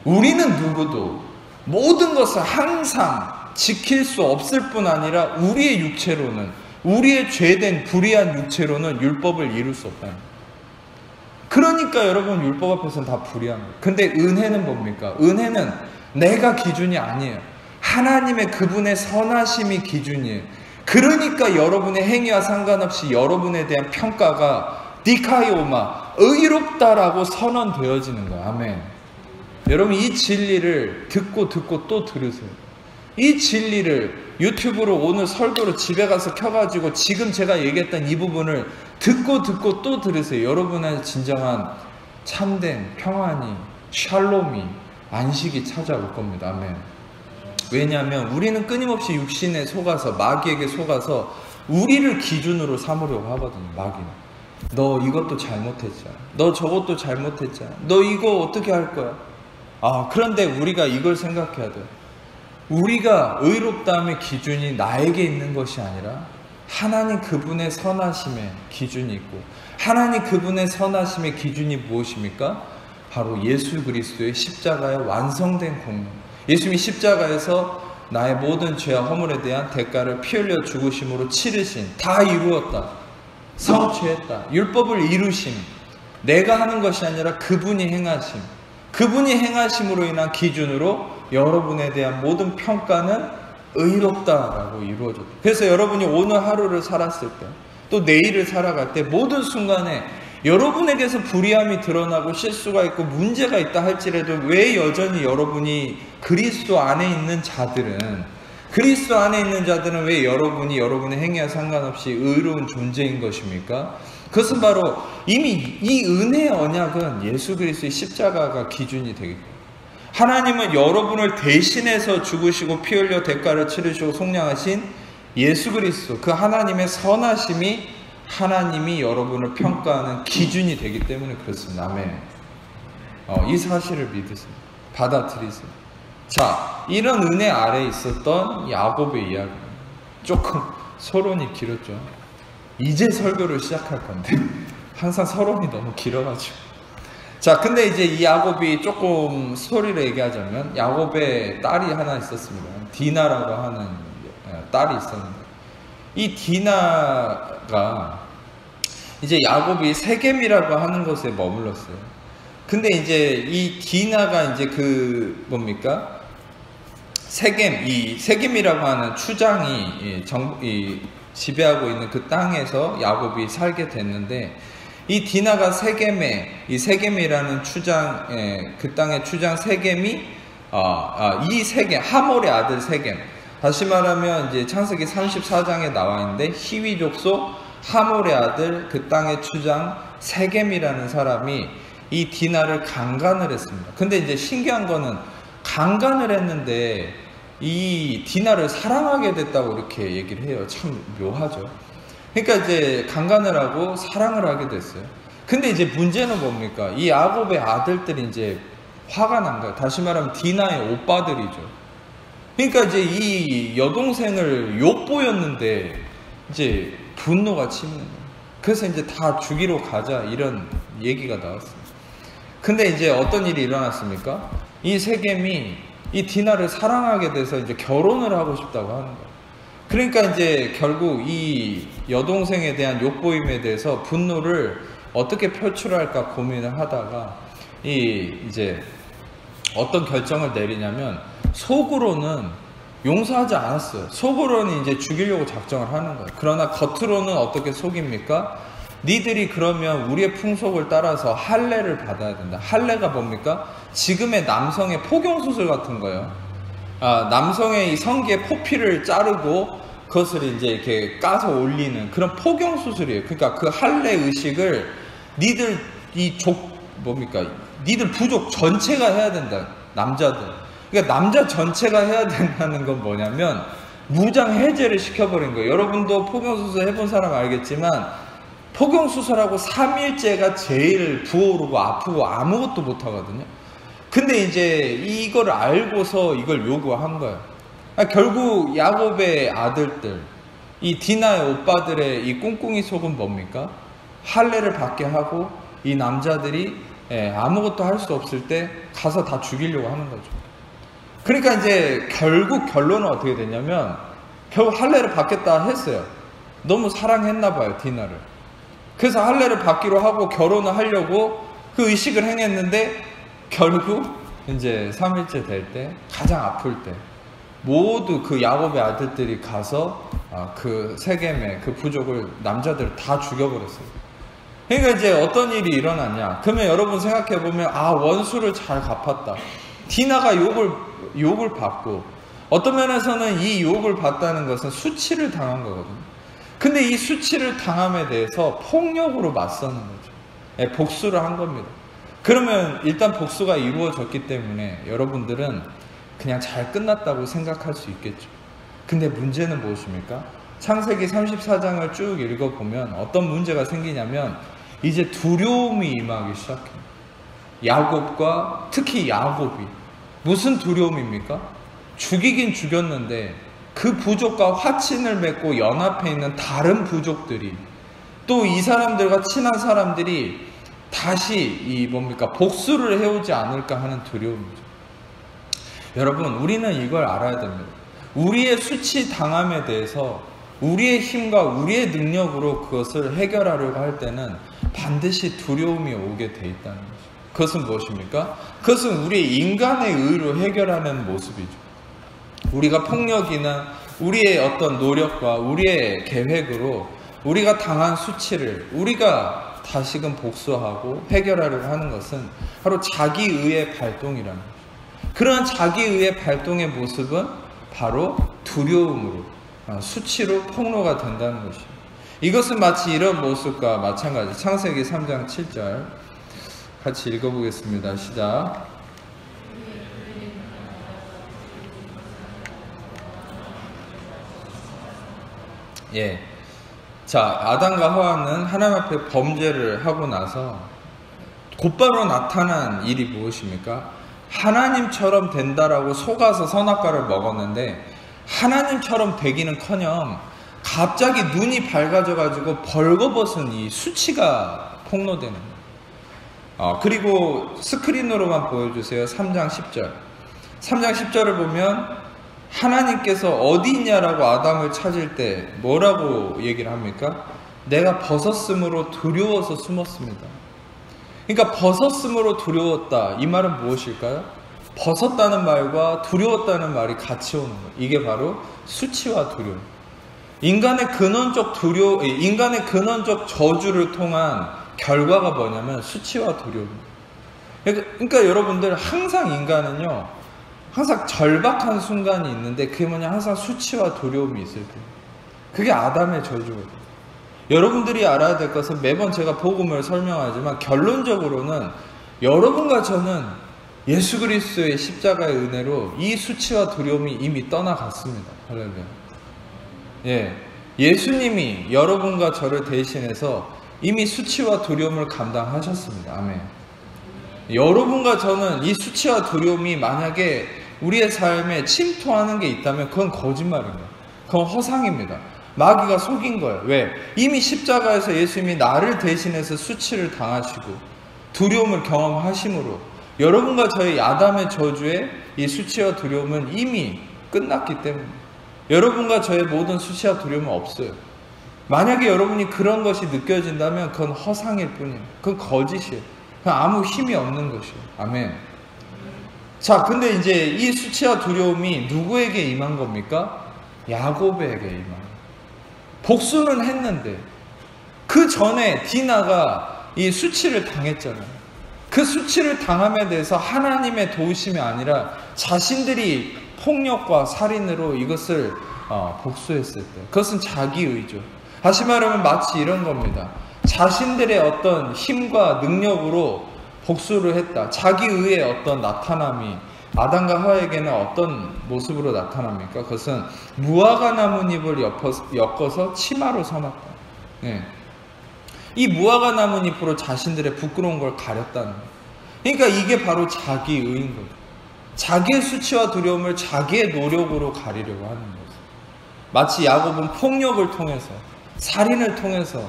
우리는 누구도 모든 것을 항상 지킬 수 없을 뿐 아니라 우리의 육체로는, 우리의 죄된 불의한 육체로는 율법을 이룰 수 없다. 그러니까 여러분 율법 앞에서는 다 불의한 거예요. 근데 은혜는 뭡니까? 은혜는 내가 기준이 아니에요. 하나님의 그분의 선하심이 기준이에요. 그러니까 여러분의 행위와 상관없이 여러분에 대한 평가가 디카이오마, 의롭다라고 선언되어지는 거예요. 아멘. 여러분 이 진리를 듣고 또 들으세요. 이 진리를 유튜브로 오늘 설교로 집에 가서 켜가지고 지금 제가 얘기했던 이 부분을 듣고 또 들으세요. 여러분의 진정한 참된 평안이, 샬롬이, 안식이 찾아올 겁니다. 아멘. 왜냐하면 우리는 끊임없이 육신에 속아서, 마귀에게 속아서 우리를 기준으로 삼으려고 하거든요. 마귀는. 너 이것도 잘못했잖아. 너 저것도 잘못했잖아. 너 이거 어떻게 할 거야? 그런데 우리가 이걸 생각해야 돼요. 우리가 의롭다함의 기준이 나에게 있는 것이 아니라 하나님 그분의 선하심의 기준이 있고, 하나님 그분의 선하심의 기준이 무엇입니까? 바로 예수 그리스도의 십자가의 완성된 공로. 예수님이 십자가에서 나의 모든 죄와 허물에 대한 대가를 피 흘려 죽으심으로 치르신, 다 이루었다, 성취했다, 율법을 이루심, 내가 하는 것이 아니라 그분이 행하심, 그분이 행하심으로 인한 기준으로 여러분에 대한 모든 평가는 의롭다라고 이루어졌다. 그래서 여러분이 오늘 하루를 살았을 때, 또 내일을 살아갈 때 모든 순간에 여러분에게서 불의함이 드러나고 실수가 있고 문제가 있다 할지라도 왜 여전히 여러분이 그리스도 안에 있는 자들은 왜 여러분이 여러분의 행위와 상관없이 의로운 존재인 것입니까? 그것은 바로 이미 이 은혜의 언약은 예수 그리스도의 십자가가 기준이 되겠고, 하나님은 여러분을 대신해서 죽으시고 피 흘려 대가를 치르시고 속량하신 예수 그리스도, 그 하나님의 선하심이 하나님이 여러분을 평가하는 기준이 되기 때문에 그렇습니다. 아멘. 이 사실을 믿으세요. 받아들이세요. 자, 이런 은혜 아래에 있었던 야곱의 이야기. 조금 서론이 길었죠. 이제 설교를 시작할 건데 항상 서론이 너무 길어가지고. 자, 근데 이제 이 야곱이 조금 스토리를 얘기하자면 야곱의 딸이 하나 있었습니다. 디나라고 하는 딸이 있었는데 이 디나가 이제 야곱이 세겜이라고 하는 곳에 머물렀어요. 근데 이제 이 디나가 이제 그 뭡니까? 이 세겜이라고 하는 추장이 지배하고 있는 그 땅에서 야곱이 살게 됐는데 이 디나가 이 세겜이라는 추장, 그 땅의 추장 세겜이 이 세겜, 하몰의 아들 세겜. 다시 말하면 이제 창세기 34장에 나와 있는데 히위 족속 하몰의 아들 그 땅의 추장 세겜이라는 사람이 이 디나를 강간을 했습니다. 근데 이제 신기한 거는 강간을 했는데 이 디나를 사랑하게 됐다고 이렇게 얘기를 해요. 참 묘하죠. 그러니까 이제 강간을 하고 사랑을 하게 됐어요. 근데 이제 문제는 뭡니까? 이 야곱의 아들들이 이제 화가 난 거예요. 다시 말하면 디나의 오빠들이죠. 그러니까 이제 이 여동생을 욕보였는데 이제 분노가 치미는 거예요. 그래서 이제 다 죽이러 가자 이런 얘기가 나왔습니다. 근데 이제 어떤 일이 일어났습니까? 이 세겜이 이 디나를 사랑하게 돼서 이제 결혼을 하고 싶다고 하는 거예요. 그러니까 이제 결국 이 여동생에 대한 욕보임에 대해서 분노를 어떻게 표출할까 고민을 하다가 이제 어떤 결정을 내리냐면 속으로는 용서하지 않았어요. 속으로는 이제 죽이려고 작정을 하는 거예요. 그러나 겉으로는 어떻게 속입니까? 니들이 그러면 우리의 풍속을 따라서 할례를 받아야 된다. 할례가 뭡니까? 지금의 남성의 포경수술 같은 거예요. 남성의 이 성기의 포피를 자르고 그것을 이제 이렇게 까서 올리는 그런 포경수술이에요. 그러니까 그 할례 의식을 니들 니들 부족 전체가 해야 된다. 남자들. 그러니까 남자 전체가 해야 된다는 건 뭐냐면 무장 해제를 시켜버린 거예요. 여러분도 포경수술 해본 사람 알겠지만 포경수술하고 3일째가 제일 부어오르고 아프고 아무것도 못하거든요. 근데 이제 이걸 알고서 이걸 요구한 거예요. 결국 야곱의 아들들, 이 디나의 오빠들의 이 꿍꿍이 속은 뭡니까? 할례를 받게 하고 이 남자들이 아무것도 할 수 없을 때 가서 다 죽이려고 하는 거죠. 그러니까 이제 결국 결론은 어떻게 됐냐면 결국 할례를 받겠다 했어요. 너무 사랑했나 봐요, 디나를. 그래서 할례를 받기로 하고 결혼을 하려고 그 의식을 행했는데 결국 이제 3일째 될 때 가장 아플 때 모두 그 야곱의 아들들이 가서 그 세겜의 그 부족을 남자들을 다 죽여버렸어요. 그러니까 이제 어떤 일이 일어났냐? 그러면 여러분 생각해보면 원수를 잘 갚았다. 디나가 욕을 받고 어떤 면에서는 이 욕을 받다는 것은 수치를 당한 거거든요. 근데 이 수치를 당함에 대해서 폭력으로 맞서는 거죠. 복수를 한 겁니다. 그러면 일단 복수가 이루어졌기 때문에 여러분들은 그냥 잘 끝났다고 생각할 수 있겠죠. 근데 문제는 무엇입니까? 창세기 34장을 쭉 읽어보면 어떤 문제가 생기냐면 이제 두려움이 임하기 시작해요. 야곱과 특히 야곱이 무슨 두려움입니까? 죽이긴 죽였는데 그 부족과 화친을 맺고 연합해 있는 다른 부족들이 또 이 사람들과 친한 사람들이 다시 복수를 해오지 않을까 하는 두려움이죠. 여러분, 우리는 이걸 알아야 됩니다. 우리의 수치 당함에 대해서 우리의 힘과 우리의 능력으로 그것을 해결하려고 할 때는 반드시 두려움이 오게 돼 있다는 거죠. 그것은 무엇입니까? 그것은 우리의 인간의 의로 해결하는 모습이죠. 우리가 폭력이나 우리의 어떤 노력과 우리의 계획으로 우리가 당한 수치를 우리가 다시금 복수하고 해결하려고 하는 것은 바로 자기의의 발동이라는 거죠. 그런 자기의의 발동의 모습은 바로 두려움으로, 수치로 폭로가 된다는 것입니다. 이것은 마치 이런 모습과 마찬가지. 창세기 3장 7절 같이 읽어보겠습니다. 시작. 자, 아담과 하와는 하나님 앞에 범죄를 하고 나서 곧바로 나타난 일이 무엇입니까? 하나님처럼 된다라고 속아서 선악과를 먹었는데 하나님처럼 되기는커녕 갑자기 눈이 밝아져가지고 벌거벗은 이 수치가 폭로되는 거예요. 그리고 스크린으로만 보여주세요. 3장 10절. 3장 10절을 보면 하나님께서 어디 있냐라고 아담을 찾을 때 뭐라고 얘기를 합니까? 내가 벗었으므로 두려워서 숨었습니다. 그러니까 벗었으므로 두려웠다. 이 말은 무엇일까요? 벗었다는 말과 두려웠다는 말이 같이 오는 거예요. 이게 바로 수치와 두려움. 인간의 근원적 저주를 통한 결과가 뭐냐면 수치와 두려움. 그러니까 여러분들 항상 인간은요, 항상 절박한 순간이 있는데 그게 뭐냐, 항상 수치와 두려움이 있을 거예요. 그게 아담의 저주거든요. 여러분들이 알아야 될 것은, 매번 제가 복음을 설명하지만 결론적으로는 여러분과 저는 예수 그리스도의 십자가의 은혜로 이 수치와 두려움이 이미 떠나갔습니다. 할렐루야. 예수님이 여러분과 저를 대신해서 이미 수치와 두려움을 감당하셨습니다. 아멘. 여러분과 저는 이 수치와 두려움이 만약에 우리의 삶에 침투하는 게 있다면 그건 거짓말입니다. 그건 허상입니다. 마귀가 속인 거예요. 왜? 이미 십자가에서 예수님이 나를 대신해서 수치를 당하시고 두려움을 경험하심으로 여러분과 저의 아담의 저주의 이 수치와 두려움은 이미 끝났기 때문에 여러분과 저의 모든 수치와 두려움은 없어요. 만약에 여러분이 그런 것이 느껴진다면 그건 허상일 뿐이에요. 그건 거짓이에요. 그건 아무 힘이 없는 것이에요. 아멘. 자, 근데 이제 이 수치와 두려움이 누구에게 임한 겁니까? 야곱에게 임한 거예요. 복수는 했는데 그 전에 디나가 이 수치를 당했잖아요. 그 수치를 당함에 대해서 하나님의 도우심이 아니라 자신들이 폭력과 살인으로 이것을 복수했을 때, 그것은 자기의죠. 다시 말하면 마치 이런 겁니다. 자신들의 어떤 힘과 능력으로 복수를 했다. 자기의의 어떤 나타남이 아담과 하와에게는 어떤 모습으로 나타납니까? 그것은 무화과 나뭇잎을 엮어서 치마로 삼았다. 이 무화과 나뭇잎으로 자신들의 부끄러운 걸 가렸다는 거예요. 그러니까 이게 바로 자기의인 거예요. 자기의 수치와 두려움을 자기의 노력으로 가리려고 하는 거죠. 마치 야곱은 폭력을 통해서, 살인을 통해서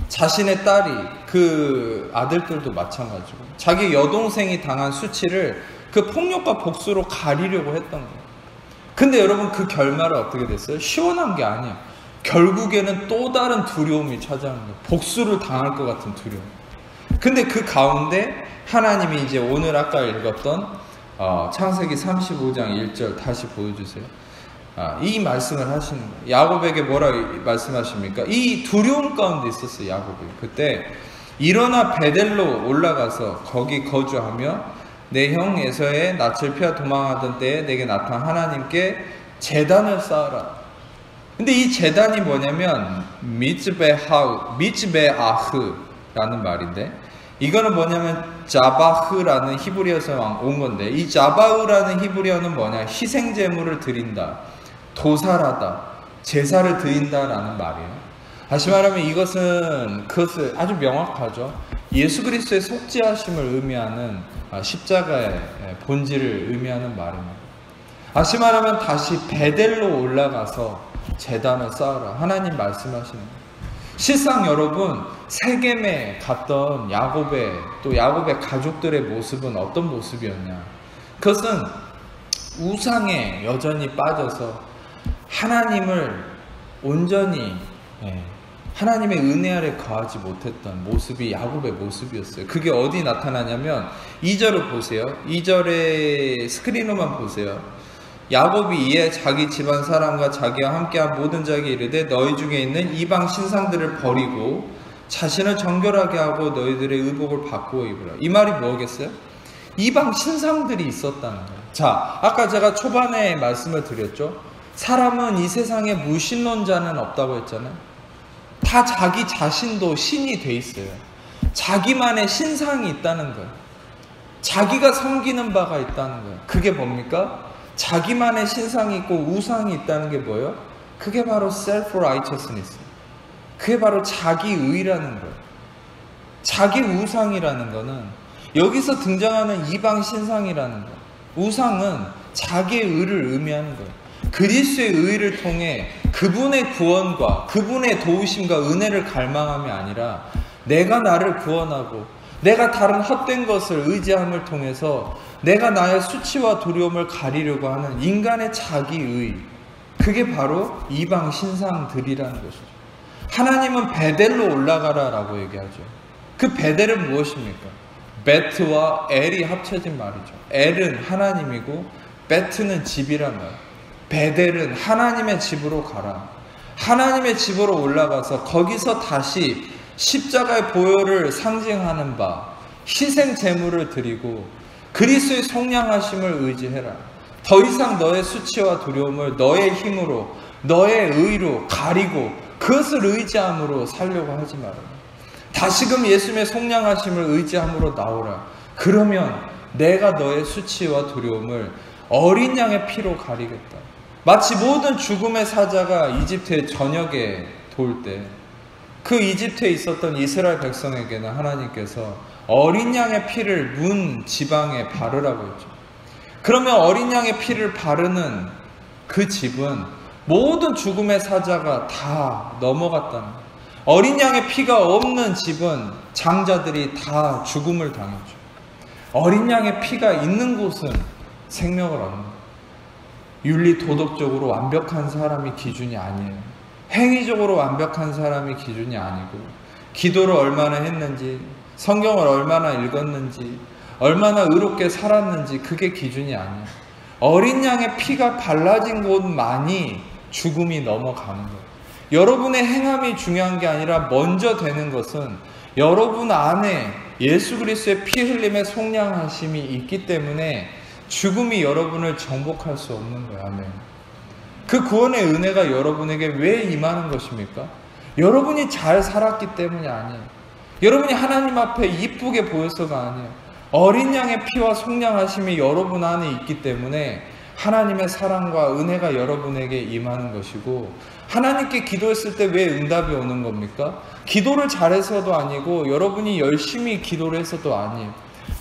자신의 딸이, 그 아들들도 마찬가지고 자기 여동생이 당한 수치를 그 폭력과 복수로 가리려고 했던 거예요. 근데 여러분, 그 결말은 어떻게 됐어요? 시원한 게 아니에요. 결국에는 또 다른 두려움이 찾아오는 거예요. 복수를 당할 것 같은 두려움. 근데 그 가운데 하나님이 이제 오늘 아까 읽었던 창세기 35장 1절 다시 보여주세요. 이 말씀을 하시는 거예요. 야곱에게 뭐라 말씀하십니까? 이 두려움 가운데 있었어요, 야곱이. 그때 일어나 베델로 올라가서 거기 거주하며 내 형 에서의 낯을 피하 도망하던 때에 내게 나타난 하나님께 제단을 쌓아라. 근데 이 제단이 뭐냐면 미즈베아흐라는 말인데, 이거는 뭐냐면 자바흐라는 히브리어에서 온 건데, 이 자바흐라는 히브리어는 뭐냐, 희생제물을 드린다, 도살하다, 제사를 드린다라는 말이에요. 다시 말하면 이것은 그것을 아주 명확하죠. 예수 그리스도의 속죄하심을 의미하는 십자가의 본질을 의미하는 말입니다. 다시 말하면 다시 베델로 올라가서 제단을 쌓아라. 하나님 말씀하시는 거예요. 실상 여러분, 세겜에 갔던 야곱의, 또 야곱의 가족들의 모습은 어떤 모습이었냐? 그것은 우상에 여전히 빠져서 하나님을 온전히 하나님의 은혜 아래 거하지 못했던 모습이 야곱의 모습이었어요. 그게 어디 나타나냐면 2절을 보세요. 2절의 스크린으로만 보세요. 야곱이 이에 자기 집안 사람과 자기와 함께한 모든 자에게 이르되 너희 중에 있는 이방 신상들을 버리고 자신을 정결하게 하고 너희들의 의복을 바꾸어 입으라. 이 말이 뭐겠어요? 이방 신상들이 있었다는 거예요. 자, 아까 제가 초반에 말씀을 드렸죠. 사람은 이 세상에 무신론자는 없다고 했잖아요. 다 자기 자신도 신이 돼 있어요. 자기만의 신상이 있다는 거예요. 자기가 섬기는 바가 있다는 거예요. 그게 뭡니까? 자기만의 신상이 있고 우상이 있다는 게 뭐예요? 그게 바로 self-righteousness. 그게 바로 자기의라는 거예요. 자기 우상이라는 거는 여기서 등장하는 이방 신상이라는 거예요. 우상은 자기의 의를 의미하는 거예요. 그리스도의 의를 통해 그분의 구원과 그분의 도우심과 은혜를 갈망함이 아니라 내가 나를 구원하고 내가 다른 헛된 것을 의지함을 통해서 내가 나의 수치와 두려움을 가리려고 하는 인간의 자기의, 그게 바로 이방 신상들이라는 것이죠. 하나님은 베델로 올라가라 라고 얘기하죠. 그 베델은 무엇입니까? 베트와 엘이 합쳐진 말이죠. 엘은 하나님이고 베트는 집이란 말. 베델은 하나님의 집으로 가라. 하나님의 집으로 올라가서 거기서 다시 십자가의 보혈을 상징하는 바 희생 제물을 드리고 그리스도의 속량하심을 의지해라. 더 이상 너의 수치와 두려움을 너의 힘으로, 너의 의로 가리고 그것을 의지함으로 살려고 하지 마라. 다시금 예수님의 속량하심을 의지함으로 나오라. 그러면 내가 너의 수치와 두려움을 어린 양의 피로 가리겠다. 마치 모든 죽음의 사자가 이집트의 전역에 돌 때 그 이집트에 있었던 이스라엘 백성에게는 하나님께서 어린 양의 피를 문 지방에 바르라고 했죠. 그러면 어린 양의 피를 바르는 그 집은 모든 죽음의 사자가 다 넘어갔다는 거예요. 어린 양의 피가 없는 집은 장자들이 다 죽음을 당했죠. 어린 양의 피가 있는 곳은 생명을 얻는 거예요. 윤리 도덕적으로 완벽한 사람이 기준이 아니에요. 행위적으로 완벽한 사람이 기준이 아니고, 기도를 얼마나 했는지, 성경을 얼마나 읽었는지, 얼마나 의롭게 살았는지, 그게 기준이 아니에요. 어린 양의 피가 발라진 곳만이 죽음이 넘어가는 거예요. 여러분의 행함이 중요한 게 아니라 먼저 되는 것은 여러분 안에 예수 그리스도의 피 흘림의 속량하심이 있기 때문에 죽음이 여러분을 정복할 수 없는 거예요. 아멘. 그 구원의 은혜가 여러분에게 왜 임하는 것입니까? 여러분이 잘 살았기 때문이 아니에요. 여러분이 하나님 앞에 이쁘게 보여서가 아니에요. 어린 양의 피와 속량하심이 여러분 안에 있기 때문에 하나님의 사랑과 은혜가 여러분에게 임하는 것이고, 하나님께 기도했을 때 왜 응답이 오는 겁니까? 기도를 잘해서도 아니고 여러분이 열심히 기도를 해서도 아니에요.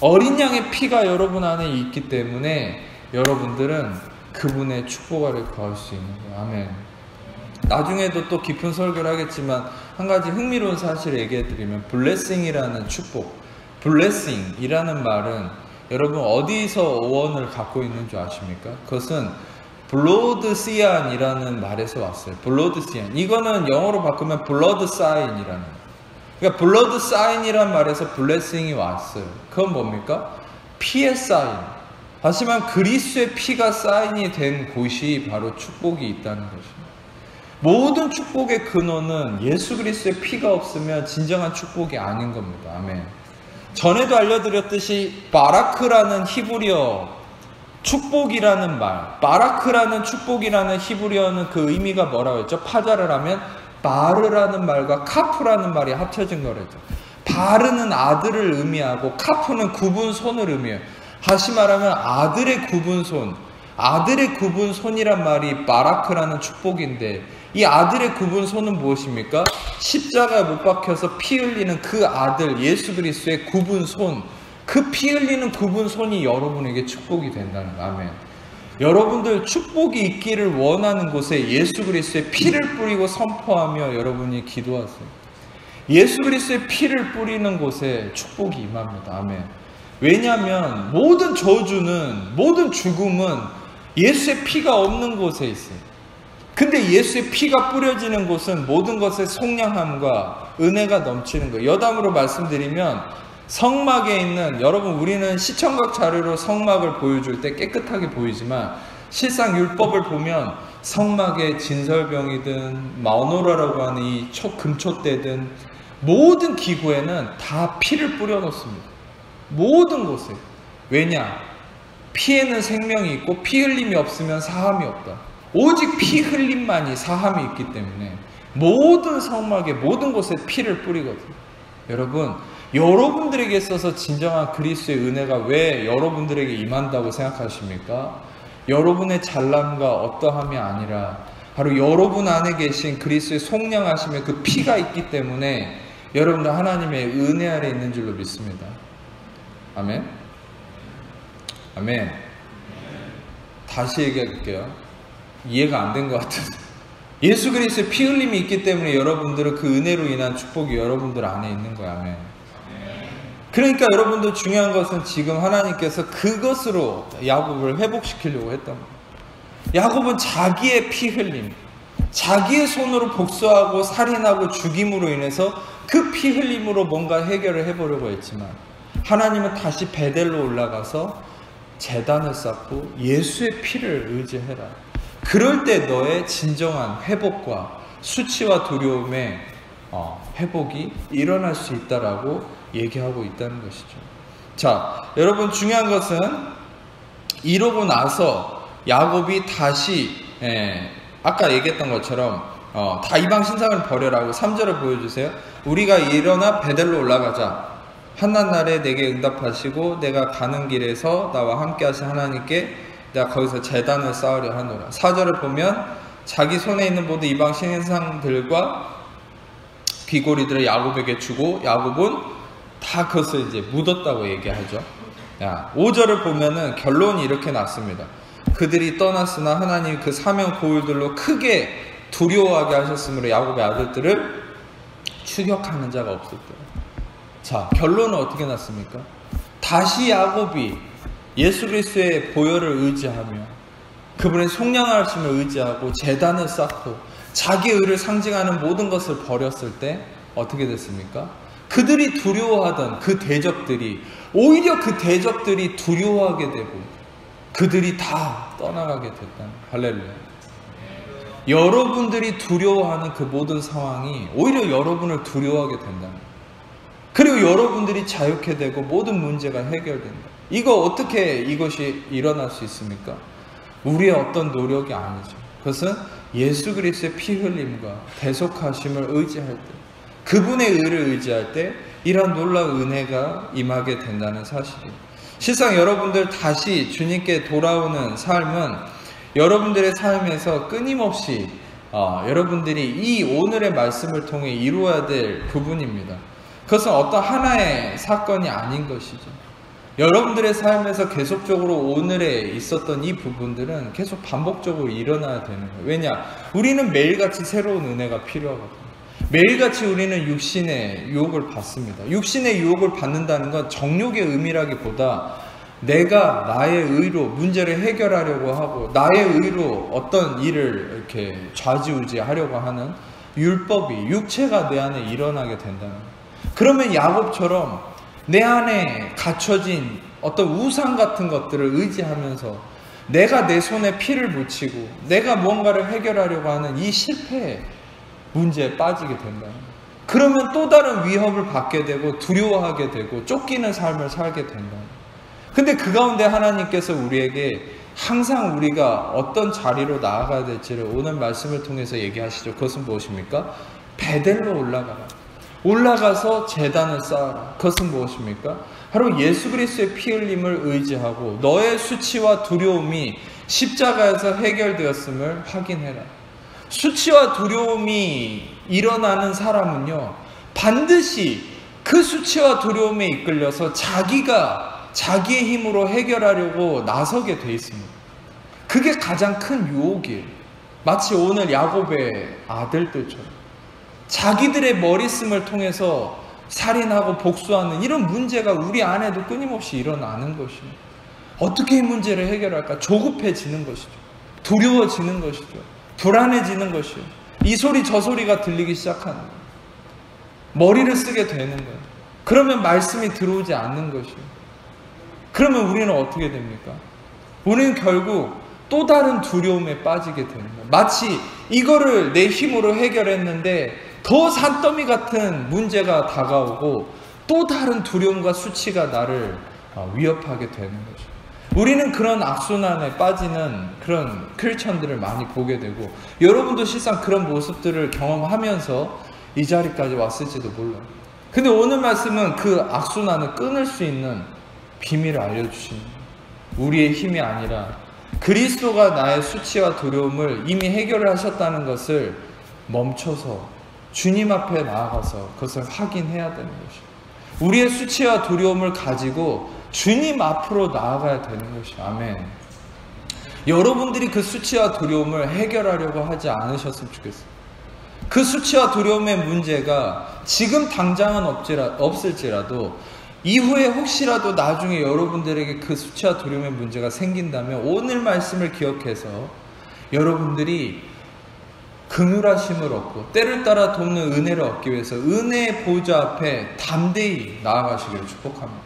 어린 양의 피가 여러분 안에 있기 때문에 여러분들은 그분의 축복 아래 거할 수 있는 거예요. 아멘. 나중에도 또 깊은 설교를 하겠지만 한 가지 흥미로운 사실을 얘기해 드리면, 블레싱이라는 축복, 블레싱이라는 말은 여러분 어디서 어원을 갖고 있는 줄 아십니까? 그것은 블로드시안이라는 말에서 왔어요. 블로드시안. 이거는 영어로 바꾸면 블러드 사인이라는 거예요. 그러니까 블러드 사인이라는 말에서 블레싱이 왔어요. 그건 뭡니까? 피의 사인. 하지만 그리스도의 피가 사인이 된 곳이 바로 축복이 있다는 것입니다. 모든 축복의 근원은 예수 그리스도의 피가 없으면 진정한 축복이 아닌 겁니다. 아멘. 전에도 알려드렸듯이 바라크라는 히브리어 축복이라는 말, 바라크라는 축복이라는 히브리어는 그 의미가 뭐라고 했죠? 파자를 하면 바르라는 말과 카프라는 말이 합쳐진 거랬죠. 바르는 아들을 의미하고 카프는 굽은 손을 의미해요. 다시 말하면 아들의 굽은 손, 아들의 굽은 손이란 말이 바라크라는 축복인데, 이 아들의 굽은 손은 무엇입니까? 십자가에 못 박혀서 피 흘리는 그 아들 예수 그리스도의 굽은 손, 그 피 흘리는 굽은 손이 여러분에게 축복이 된다는 거예요. 아멘. 여러분들 축복이 있기를 원하는 곳에 예수 그리스도의 피를 뿌리고 선포하며 여러분이 기도하세요. 예수 그리스도의 피를 뿌리는 곳에 축복이 임합니다. 아멘. 왜냐하면 모든 저주는, 모든 죽음은 예수의 피가 없는 곳에 있어요. 근데 예수의 피가 뿌려지는 곳은 모든 것의 속량함과 은혜가 넘치는 거예요. 여담으로 말씀드리면, 성막에 있는, 여러분 우리는 시청각 자료로 성막을 보여줄 때 깨끗하게 보이지만 실상 율법을 보면 성막에 진설병이든 마오노라라고 하는 이 금촛대든 모든 기구에는 다 피를 뿌려 놓습니다. 모든 곳에. 왜냐? 피에는 생명이 있고 피 흘림이 없으면 사함이 없다. 오직 피 흘림만이 사함이 있기 때문에 모든 성막에 모든 곳에 피를 뿌리거든요. 여러분, 여러분들에게 있어서 진정한 그리스도의 은혜가 왜 여러분들에게 임한다고 생각하십니까? 여러분의 잘남과 어떠함이 아니라 바로 여러분 안에 계신 그리스도의 속량하심의 그 피가 있기 때문에 여러분들 하나님의 은혜 아래 있는 줄로 믿습니다. 아멘. 아멘. 다시 얘기할게요. 이해가 안 된 것 같아서. 예수 그리스도의 피 흘림이 있기 때문에 여러분들은 그 은혜로 인한 축복이 여러분들 안에 있는 거야. 아멘. 그러니까 여러분들 중요한 것은 지금 하나님께서 그것으로 야곱을 회복시키려고 했던 거예요. 야곱은 자기의 피 흘림, 자기의 손으로 복수하고 살인하고 죽임으로 인해서 그 피 흘림으로 뭔가 해결을 해보려고 했지만 하나님은 다시 베델로 올라가서 제단을 쌓고 예수의 피를 의지해라. 그럴 때 너의 진정한 회복과 수치와 두려움의 회복이 일어날 수 있다라고 얘기하고 있다는 것이죠. 자, 여러분 중요한 것은 이러고 나서 야곱이 다시 아까 얘기했던 것처럼 다 이방 신상을 버려라고 3절을 보여주세요. 우리가 일어나 베델로 올라가자. 한낮날에 내게 응답하시고 내가 가는 길에서 나와 함께 하신 하나님께 내가 거기서 제단을 쌓으려 하노라. 4절을 보면 자기 손에 있는 모든 이방 신상들과 귀고리들을 야곱에게 주고 야곱은 다 그것을 이제 묻었다고 얘기하죠. 5절을 보면은 결론이 이렇게 났습니다. 그들이 떠났으나 하나님 그 사명 고울들로 크게 두려워하게 하셨으므로 야곱의 아들들을 추격하는 자가 없었대요. 자, 결론은 어떻게 났습니까? 다시 야곱이 예수 그리스도의 보혈을 의지하며 그분의 속량하심을 의지하고 제단을 쌓고 자기의 의를 상징하는 모든 것을 버렸을 때 어떻게 됐습니까? 그들이 두려워하던 그 대적들이 오히려 그 대적들이 두려워하게 되고 그들이 다 떠나가게 됐다는, 할렐루야. 여러분들이 두려워하는 그 모든 상황이 오히려 여러분을 두려워하게 된다는, 그리고 여러분들이 자유케 되고 모든 문제가 해결된다. 이거 어떻게 이것이 일어날 수 있습니까? 우리의 어떤 노력이 아니죠. 그것은 예수 그리스도의 피 흘림과 대속하심을 의지할 때, 그분의 의를 의지할 때 이러한 놀라운 은혜가 임하게 된다는 사실이에요. 실상 여러분들 다시 주님께 돌아오는 삶은 여러분들의 삶에서 끊임없이 여러분들이 이 오늘의 말씀을 통해 이루어야 될 부분입니다. 그것은 어떤 하나의 사건이 아닌 것이죠. 여러분들의 삶에서 계속적으로 오늘에 있었던 이 부분들은 계속 반복적으로 일어나야 되는 거예요. 왜냐? 우리는 매일같이 새로운 은혜가 필요하거든요. 매일같이 우리는 육신의 유혹을 받습니다. 육신의 유혹을 받는다는 건 정욕의 의미라기보다 내가 나의 의로 문제를 해결하려고 하고 나의 의로 어떤 일을 이렇게 좌지우지하려고 하는 율법이, 육체가 내 안에 일어나게 된다는 거예요. 그러면 야곱처럼 내 안에 갖춰진 어떤 우상 같은 것들을 의지하면서 내가 내 손에 피를 묻히고 내가 뭔가를 해결하려고 하는 이 실패의 문제에 빠지게 된다. 그러면 또 다른 위협을 받게 되고 두려워하게 되고 쫓기는 삶을 살게 된다. 근데 그 가운데 하나님께서 우리에게 항상 우리가 어떤 자리로 나아가야 될지를 오늘 말씀을 통해서 얘기하시죠. 그것은 무엇입니까? 베델로 올라가라. 올라가서 제단을 쌓아라. 그것은 무엇입니까? 바로 예수 그리스도의 피 흘림을 의지하고 너의 수치와 두려움이 십자가에서 해결되었음을 확인해라. 수치와 두려움이 일어나는 사람은요, 반드시 그 수치와 두려움에 이끌려서 자기의 힘으로 해결하려고 나서게 돼 있습니다. 그게 가장 큰 유혹이에요. 마치 오늘 야곱의 아들들처럼 자기들의 머리씀을 통해서 살인하고 복수하는 이런 문제가 우리 안에도 끊임없이 일어나는 것이에요. 어떻게 이 문제를 해결할까? 조급해지는 것이죠. 두려워지는 것이죠. 불안해지는 것이에요. 이 소리 저 소리가 들리기 시작하는 거예요. 머리를 쓰게 되는 거예요. 그러면 말씀이 들어오지 않는 것이에요. 그러면 우리는 어떻게 됩니까? 우리는 결국 또 다른 두려움에 빠지게 되는 거예요. 마치 이거를 내 힘으로 해결했는데 더 산더미 같은 문제가 다가오고 또 다른 두려움과 수치가 나를 위협하게 되는 거죠. 우리는 그런 악순환에 빠지는 그런 크리스천들을 많이 보게 되고 여러분도 실상 그런 모습들을 경험하면서 이 자리까지 왔을지도 몰라요. 근데 오늘 말씀은 그 악순환을 끊을 수 있는 비밀을 알려주시는 거예요. 우리의 힘이 아니라 그리스도가 나의 수치와 두려움을 이미 해결을 하셨다는 것을 멈춰서 주님 앞에 나아가서 그것을 확인해야 되는 것이에요. 우리의 수치와 두려움을 가지고 주님 앞으로 나아가야 되는 것이에요. 아멘. 여러분들이 그 수치와 두려움을 해결하려고 하지 않으셨으면 좋겠어요. 그 수치와 두려움의 문제가 지금 당장은 없을지라도 이후에 혹시라도 나중에 여러분들에게 그 수치와 두려움의 문제가 생긴다면 오늘 말씀을 기억해서 여러분들이 긍휼하심을 얻고 때를 따라 돕는 은혜를 얻기 위해서 은혜의 보좌 앞에 담대히 나아가시기를 축복합니다.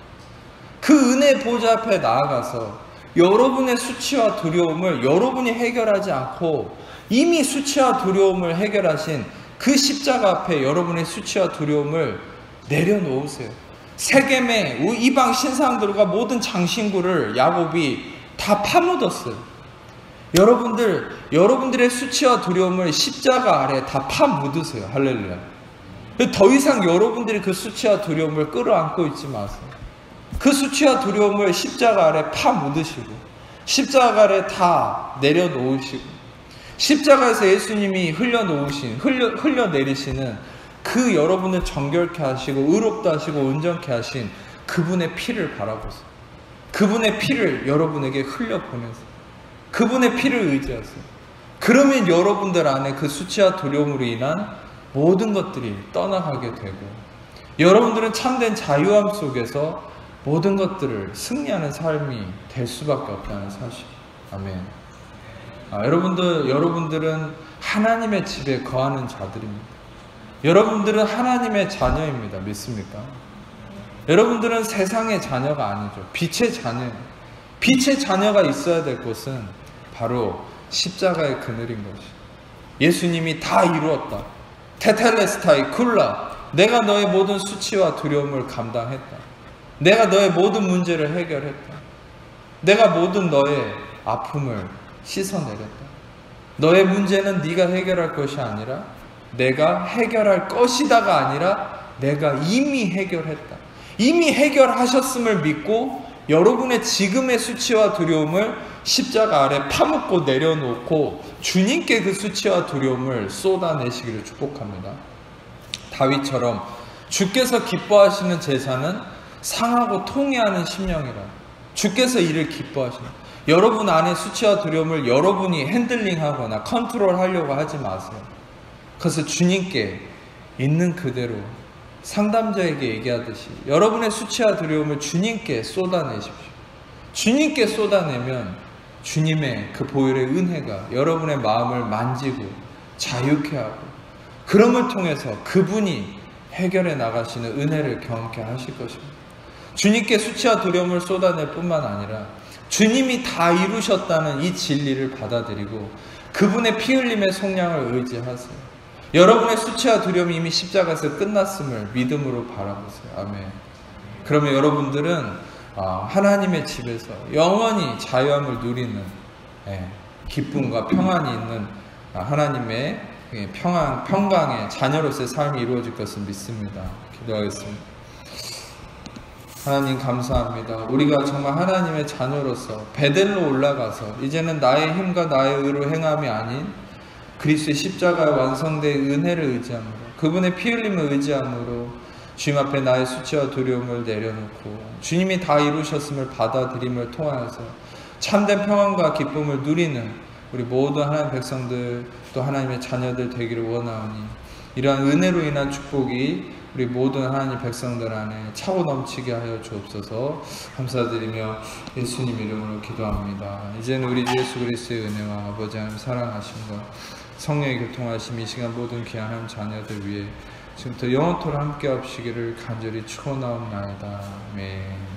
그 은혜의 보좌 앞에 나아가서 여러분의 수치와 두려움을 여러분이 해결하지 않고 이미 수치와 두려움을 해결하신 그 십자가 앞에 여러분의 수치와 두려움을 내려놓으세요. 세겜의 이방 신상들과 모든 장신구를 야곱이 다 파묻었어요. 여러분들의 수치와 두려움을 십자가 아래 다 파묻으세요. 할렐루야. 더 이상 여러분들이 그 수치와 두려움을 끌어안고 있지 마세요. 그 수치와 두려움을 십자가 아래 파묻으시고 십자가 아래 다 내려놓으시고 십자가에서 예수님이 흘려내리시는 그 여러분을 정결케 하시고 의롭다 하시고 온전케 하신 그분의 피를 바라보세요. 그분의 피를 여러분에게 흘려보내세요. 그분의 피를 의지하세요. 그러면 여러분들 안에 그 수치와 두려움으로 인한 모든 것들이 떠나가게 되고 여러분들은 참된 자유함 속에서 모든 것들을 승리하는 삶이 될 수밖에 없다는 사실. 아멘. 여러분들은 하나님의 집에 거하는 자들입니다. 여러분들은 하나님의 자녀입니다. 믿습니까? 여러분들은 세상의 자녀가 아니죠. 빛의 자녀입니다. 빛의 자녀가 있어야 될 곳은 바로 십자가의 그늘인 것이. 예수님이 다 이루었다. 테텔레스타이 쿨라. 내가 너의 모든 수치와 두려움을 감당했다. 내가 너의 모든 문제를 해결했다. 내가 모든 너의 아픔을 씻어내렸다. 너의 문제는 네가 해결할 것이 아니라 내가 해결할 것이다가 아니라 내가 이미 해결했다. 이미 해결하셨음을 믿고 여러분의 지금의 수치와 두려움을 십자가 아래 파묻고 내려놓고 주님께 그 수치와 두려움을 쏟아내시기를 축복합니다. 다윗처럼 주께서 기뻐하시는 제사는 상하고 통회하는 심령이라. 주께서 이를 기뻐하시는. 여러분 안에 수치와 두려움을 여러분이 핸들링하거나 컨트롤하려고 하지 마세요. 그래서 주님께 있는 그대로 상담자에게 얘기하듯이 여러분의 수치와 두려움을 주님께 쏟아내십시오. 주님께 쏟아내면 주님의 그 보혈의 은혜가 여러분의 마음을 만지고 자유케 하고 그럼을 통해서 그분이 해결해 나가시는 은혜를 경험케 하실 것입니다. 주님께 수치와 두려움을 쏟아낼 뿐만 아니라 주님이 다 이루셨다는 이 진리를 받아들이고 그분의 피 흘림의 속량을 의지하세요. 여러분의 수치와 두려움이 이미 십자가에서 끝났음을 믿음으로 바라보세요. 아멘. 그러면 여러분들은 하나님의 집에서 영원히 자유함을 누리는 기쁨과 평안이 있는 하나님의 평강의 자녀로서의 삶이 이루어질 것을 믿습니다. 기도하겠습니다. 하나님 감사합니다. 우리가 정말 하나님의 자녀로서 베델로 올라가서 이제는 나의 힘과 나의 의로 행함이 아닌 그리스도의 십자가의 완성된 은혜를 의지함으로 그분의 피 흘림을 의지함으로 주님 앞에 나의 수치와 두려움을 내려놓고 주님이 다 이루셨음을 받아들임을 통하여서 참된 평안과 기쁨을 누리는 우리 모든 하나님의 백성들 또 하나님의 자녀들 되기를 원하오니 이러한 은혜로 인한 축복이 우리 모든 하나님 백성들 안에 차고 넘치게 하여 주옵소서. 감사드리며 예수님 이름으로 기도합니다. 이제는 우리 주 예수 그리스도의 은혜와 아버지 하나님 사랑하심과 성령의 교통하심 이 시간 모든 귀한 하나님 자녀들 위해 지금부터 영원토록 함께 하시기를 간절히 축원하옵나이다. 아멘.